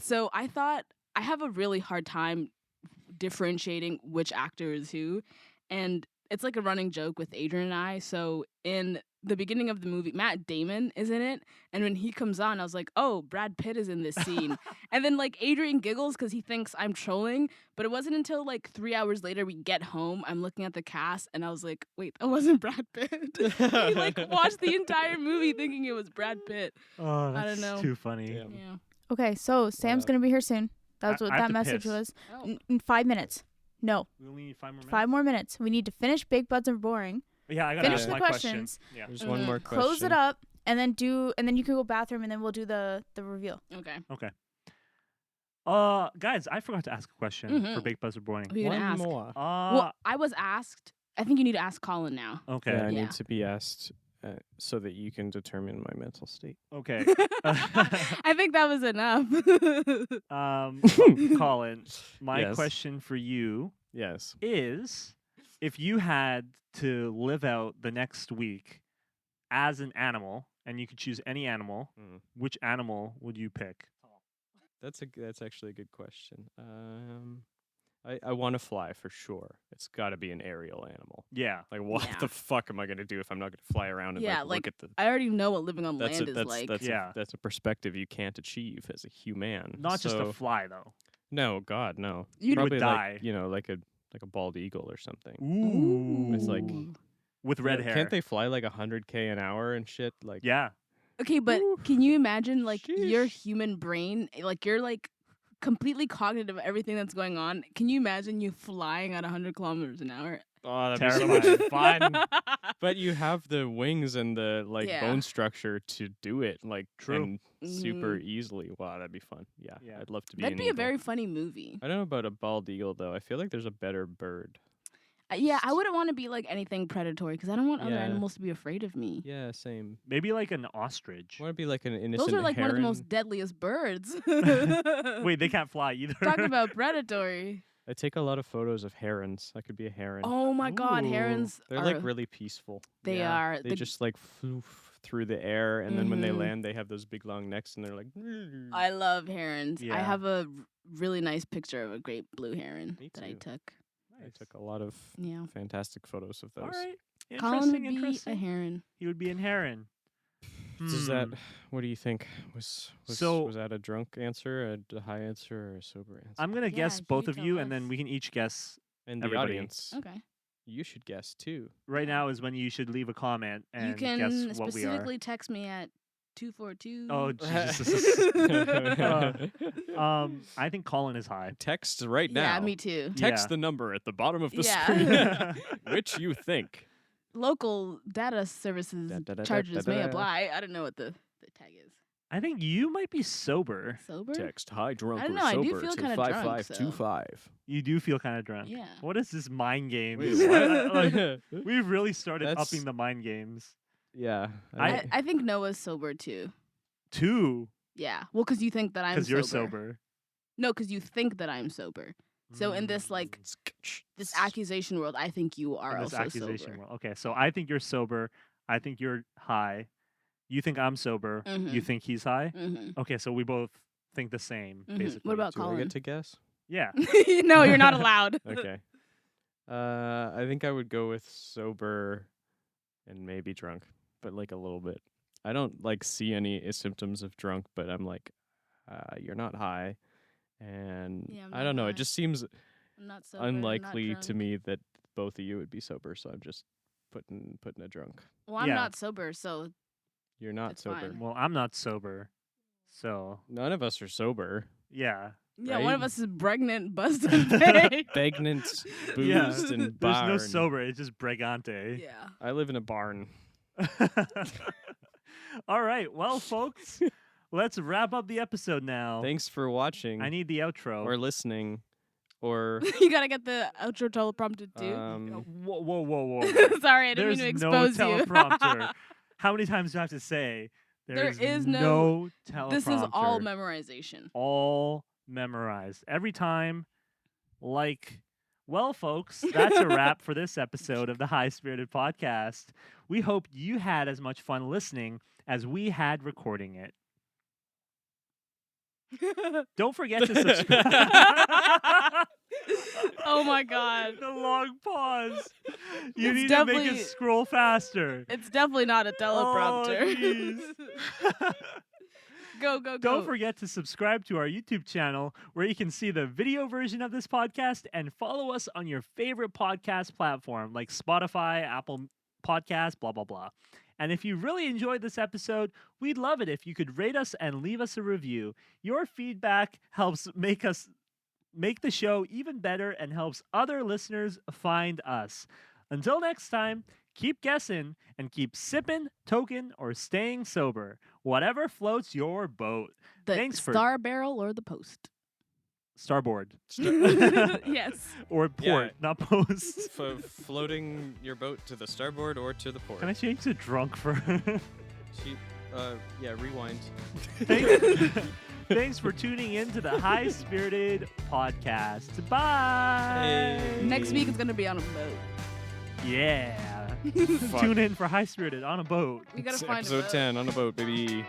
[SPEAKER 2] so I thought I have a really hard time differentiating which actor is who, and it's like a running joke with Adrian and I. So in the beginning of the movie, Matt Damon is in it, and when he comes on, I was like, "Oh, Brad Pitt is in this scene." And then like Adrian giggles because he thinks I'm trolling, but it wasn't until like 3 hours later we get home, I'm looking at the cast, and I was like, "Wait, that wasn't Brad Pitt." He like watched the entire movie thinking it was Brad Pitt.
[SPEAKER 1] Oh,
[SPEAKER 2] I
[SPEAKER 1] that's
[SPEAKER 2] don't know.
[SPEAKER 1] too funny.
[SPEAKER 3] Damn.
[SPEAKER 2] Yeah.
[SPEAKER 4] Okay, so Sam's
[SPEAKER 3] up?
[SPEAKER 4] gonna be here soon. That's
[SPEAKER 1] I
[SPEAKER 4] what
[SPEAKER 1] have
[SPEAKER 4] that
[SPEAKER 1] to
[SPEAKER 4] message
[SPEAKER 1] piss.
[SPEAKER 4] was.
[SPEAKER 2] Oh.
[SPEAKER 4] In 5 minutes. No,
[SPEAKER 1] We only need 5 more minutes.
[SPEAKER 4] 5 more minutes. We need to finish Big Buds Are Boring.
[SPEAKER 1] Yeah, I gotta
[SPEAKER 4] Finish
[SPEAKER 1] ask
[SPEAKER 4] the
[SPEAKER 1] my
[SPEAKER 4] questions.
[SPEAKER 1] question. Yeah.
[SPEAKER 3] There's one
[SPEAKER 2] Mhm.
[SPEAKER 3] more question.
[SPEAKER 4] Close it up, and then you can go bathroom, and then we'll do the reveal.
[SPEAKER 2] Okay.
[SPEAKER 1] Okay. Guys, I forgot to ask a question for
[SPEAKER 2] Mhm.
[SPEAKER 1] Big Buzzer Boring.
[SPEAKER 2] Who you gonna
[SPEAKER 3] One
[SPEAKER 2] ask?
[SPEAKER 3] more.
[SPEAKER 2] Well, I was asked. I think you need to ask Colin now.
[SPEAKER 1] Okay.
[SPEAKER 3] Yeah, I
[SPEAKER 2] Yeah.
[SPEAKER 3] need to be asked so that you can determine my mental state.
[SPEAKER 1] Okay.
[SPEAKER 2] I think that was enough.
[SPEAKER 1] Colin, my
[SPEAKER 3] Yes.
[SPEAKER 1] question for you
[SPEAKER 3] Yes.
[SPEAKER 1] is if you had to live out the next week as an animal and you could choose any animal,
[SPEAKER 3] Mm.
[SPEAKER 1] which animal would you pick?
[SPEAKER 3] That's actually a good question. I want to fly for sure. It's got to be an aerial animal.
[SPEAKER 1] Yeah.
[SPEAKER 3] Like, what
[SPEAKER 2] Yeah.
[SPEAKER 3] the fuck am I gonna do if I'm not gonna fly around and
[SPEAKER 2] Yeah,
[SPEAKER 3] like,
[SPEAKER 2] like,
[SPEAKER 3] look at the?
[SPEAKER 2] I already know what living on
[SPEAKER 3] That's
[SPEAKER 2] land
[SPEAKER 3] a,
[SPEAKER 2] is
[SPEAKER 3] that's
[SPEAKER 2] like.
[SPEAKER 3] that's
[SPEAKER 1] Yeah.
[SPEAKER 3] that's a perspective you can't achieve as a human.
[SPEAKER 1] Not just
[SPEAKER 3] So-
[SPEAKER 1] to fly though.
[SPEAKER 3] No, God, no.
[SPEAKER 2] You would
[SPEAKER 3] Probably
[SPEAKER 1] die.
[SPEAKER 3] like like a bald eagle or something.
[SPEAKER 1] Ooh.
[SPEAKER 3] It's like-
[SPEAKER 1] with red
[SPEAKER 3] Yeah,
[SPEAKER 1] hair.
[SPEAKER 3] Can't they fly like 100K an hour and shit? Like,
[SPEAKER 1] Yeah.
[SPEAKER 2] Okay, but can you imagine like your
[SPEAKER 3] Sheesh.
[SPEAKER 2] human brain, like you're like completely cognitive of everything that's going on? Can you imagine you flying at 100 kilometers an hour?
[SPEAKER 3] oh, that'd be so much
[SPEAKER 1] Terrifying.
[SPEAKER 3] fun. But you have the wings and the like
[SPEAKER 2] Yeah.
[SPEAKER 3] bone structure to do it, like
[SPEAKER 1] True.
[SPEAKER 3] and super easily. Wow, that'd be fun. Yeah,
[SPEAKER 1] Yeah.
[SPEAKER 3] I'd love to be.
[SPEAKER 2] That'd
[SPEAKER 3] an
[SPEAKER 2] be a
[SPEAKER 3] eagle.
[SPEAKER 2] very funny movie.
[SPEAKER 3] I don't know about a bald eagle though. I feel like there's a better bird.
[SPEAKER 2] Yeah, I wouldn't want to be like anything predatory because I don't want other
[SPEAKER 3] Yeah.
[SPEAKER 2] animals to be afraid of me.
[SPEAKER 3] Yeah, same.
[SPEAKER 1] Maybe like an ostrich.
[SPEAKER 3] I want to be like an innocent
[SPEAKER 2] Those are like one of the
[SPEAKER 3] heron.
[SPEAKER 2] most deadliest birds.
[SPEAKER 1] Wait, they can't fly either.
[SPEAKER 2] Talk about predatory.
[SPEAKER 3] I take a lot of photos of herons. I could be a heron.
[SPEAKER 2] Oh my God,
[SPEAKER 1] Ooh.
[SPEAKER 2] herons
[SPEAKER 3] They're
[SPEAKER 2] are
[SPEAKER 3] like really peaceful.
[SPEAKER 2] they
[SPEAKER 1] Yeah.
[SPEAKER 2] are
[SPEAKER 3] They
[SPEAKER 2] the-
[SPEAKER 3] just like flew through the air, and then when they
[SPEAKER 2] Mhm.
[SPEAKER 3] land, they have those big long necks, and they're like.
[SPEAKER 2] I love herons. I
[SPEAKER 1] Yeah.
[SPEAKER 2] have a really nice picture of a great blue heron
[SPEAKER 3] Me
[SPEAKER 2] that I
[SPEAKER 3] too.
[SPEAKER 2] took.
[SPEAKER 3] I took a lot of
[SPEAKER 2] Yeah.
[SPEAKER 3] fantastic photos of those.
[SPEAKER 1] All right.
[SPEAKER 2] Colin would
[SPEAKER 1] Interesting,
[SPEAKER 2] be a
[SPEAKER 1] interesting.
[SPEAKER 2] heron.
[SPEAKER 1] He would be in heron.
[SPEAKER 3] Does that?
[SPEAKER 1] Hmm.
[SPEAKER 3] What do you think? Was
[SPEAKER 1] So-
[SPEAKER 3] that a drunk answer, a high answer, or a sober answer?
[SPEAKER 1] I'm gonna
[SPEAKER 2] Yeah,
[SPEAKER 1] guess
[SPEAKER 2] you
[SPEAKER 1] both
[SPEAKER 2] can
[SPEAKER 1] of you,
[SPEAKER 2] tell
[SPEAKER 1] and then
[SPEAKER 2] us.
[SPEAKER 1] we can each guess.
[SPEAKER 3] and the
[SPEAKER 1] everybody.
[SPEAKER 3] audience,
[SPEAKER 2] Okay.
[SPEAKER 3] you should guess too.
[SPEAKER 1] Right now is when you should leave a comment and
[SPEAKER 2] You can
[SPEAKER 1] guess what we are.
[SPEAKER 2] specifically text me at 242.
[SPEAKER 1] Oh, Jesus. I think Colin is high.
[SPEAKER 3] Text right now.
[SPEAKER 2] yeah, me too.
[SPEAKER 3] Text
[SPEAKER 1] Yeah.
[SPEAKER 3] the number at the bottom of the
[SPEAKER 2] Yeah.
[SPEAKER 3] screen, which you think.
[SPEAKER 2] Local data services charges may
[SPEAKER 3] Da-da-da-da-da-da.
[SPEAKER 2] apply. I don't know what the tag is.
[SPEAKER 1] I think you might be sober.
[SPEAKER 2] Sober?
[SPEAKER 3] Text hi drunk
[SPEAKER 2] I don't
[SPEAKER 3] or
[SPEAKER 2] know, I do
[SPEAKER 3] sober
[SPEAKER 2] feel
[SPEAKER 3] to
[SPEAKER 2] kinda drunk,
[SPEAKER 3] 5525.
[SPEAKER 1] You do feel kind of drunk.
[SPEAKER 2] Yeah.
[SPEAKER 1] What is this mind game?
[SPEAKER 3] Wait,
[SPEAKER 1] Like,
[SPEAKER 3] what?
[SPEAKER 1] we've really started
[SPEAKER 3] That's-
[SPEAKER 1] upping the mind games.
[SPEAKER 3] Yeah.
[SPEAKER 2] I think Noah's sober too.
[SPEAKER 1] 2,
[SPEAKER 2] Yeah. Well, because you think that I'm
[SPEAKER 1] because
[SPEAKER 2] sober.
[SPEAKER 1] you're sober.
[SPEAKER 2] No, because you think that I'm sober. So in this like this accusation world, I think you are
[SPEAKER 1] In this
[SPEAKER 2] also
[SPEAKER 1] accusation
[SPEAKER 2] sober.
[SPEAKER 1] world. Okay, so I think you're sober. I think you're high. You think I'm sober. You
[SPEAKER 2] Mhm.
[SPEAKER 1] think he's high.
[SPEAKER 2] Mm-hmm.
[SPEAKER 1] Okay, so we both think the same,
[SPEAKER 2] Mhm.
[SPEAKER 1] basically.
[SPEAKER 2] What about
[SPEAKER 3] Do I
[SPEAKER 2] Colin?
[SPEAKER 3] get to guess?
[SPEAKER 1] Yeah.
[SPEAKER 2] No, you're not allowed.
[SPEAKER 3] Okay. I think I would go with sober and maybe drunk, but like a little bit. I don't like see any symptoms of drunk, but I'm like, you're not high, and
[SPEAKER 2] Yeah, I'm
[SPEAKER 3] I
[SPEAKER 2] not
[SPEAKER 3] don't know.
[SPEAKER 2] high.
[SPEAKER 3] It just seems
[SPEAKER 2] I'm not sober. I'm not
[SPEAKER 3] unlikely to
[SPEAKER 2] drunk.
[SPEAKER 3] me that both of you would be sober. So I'm just putting a drunk.
[SPEAKER 2] Well, I'm
[SPEAKER 1] Yeah.
[SPEAKER 2] not sober, so
[SPEAKER 3] You're not
[SPEAKER 2] That's
[SPEAKER 3] sober.
[SPEAKER 2] fine.
[SPEAKER 1] Well, I'm not sober. So,
[SPEAKER 3] None of us are sober.
[SPEAKER 1] yeah.
[SPEAKER 2] yeah, one of
[SPEAKER 3] Right?
[SPEAKER 2] us is pregnant, busted, and paid.
[SPEAKER 3] Begnant, boozed,
[SPEAKER 1] Yeah.
[SPEAKER 3] and
[SPEAKER 1] There's
[SPEAKER 3] barn.
[SPEAKER 1] no sober. It's just Bregante.
[SPEAKER 2] Yeah.
[SPEAKER 3] I live in a barn.
[SPEAKER 1] All right. Well, folks, let's wrap up the episode now.
[SPEAKER 3] Thanks for watching
[SPEAKER 1] I need the outro.
[SPEAKER 3] or listening, or
[SPEAKER 2] You gotta get the outro teleprompted too.
[SPEAKER 1] Whoa, whoa, whoa, whoa.
[SPEAKER 2] Sorry, I didn't
[SPEAKER 1] There's
[SPEAKER 2] mean to
[SPEAKER 1] no
[SPEAKER 2] expose you.
[SPEAKER 1] teleprompter. How many times do I have to say?
[SPEAKER 2] There
[SPEAKER 1] There's
[SPEAKER 2] is
[SPEAKER 1] no teleprompter.
[SPEAKER 2] This is all memorization.
[SPEAKER 1] All memorized. Every time, like, well, folks, that's a wrap for this episode of the High Spirited Podcast. We hope you had as much fun listening as we had recording it. Don't forget to subscribe.
[SPEAKER 2] Oh my god.
[SPEAKER 1] The long pause. You
[SPEAKER 2] It's
[SPEAKER 1] need to make
[SPEAKER 2] definitely-
[SPEAKER 1] it scroll faster.
[SPEAKER 2] It's definitely not a teleprompter.
[SPEAKER 1] jeez.
[SPEAKER 2] Go, go, go.
[SPEAKER 1] Don't forget to subscribe to our YouTube channel where you can see the video version of this podcast and follow us on your favorite podcast platform like Spotify, Apple Podcasts, blah, blah, blah. And if you really enjoyed this episode, we'd love it if you could rate us and leave us a review. Your feedback helps make the show even better and helps other listeners find us. Until next time, keep guessing and keep sipping, token, or staying sober. Whatever floats your boat.
[SPEAKER 2] The
[SPEAKER 1] Thanks for-
[SPEAKER 2] star barrel or the post.
[SPEAKER 1] Starboard.
[SPEAKER 2] Yes.
[SPEAKER 1] Or port, not post.
[SPEAKER 3] floating your boat to the starboard or to the port.
[SPEAKER 1] Can I change to drunk for...
[SPEAKER 3] Rewind.
[SPEAKER 1] Thanks for tuning in to the High Spirited Podcast. Bye.
[SPEAKER 3] Hey.
[SPEAKER 2] Next week it's gonna be on a boat.
[SPEAKER 1] Yeah.
[SPEAKER 3] Fuck.
[SPEAKER 1] Tune in for High Spirited on a boat.
[SPEAKER 2] We gotta
[SPEAKER 3] It's
[SPEAKER 2] find a
[SPEAKER 3] episode
[SPEAKER 2] boat.
[SPEAKER 3] 10 on a boat, baby.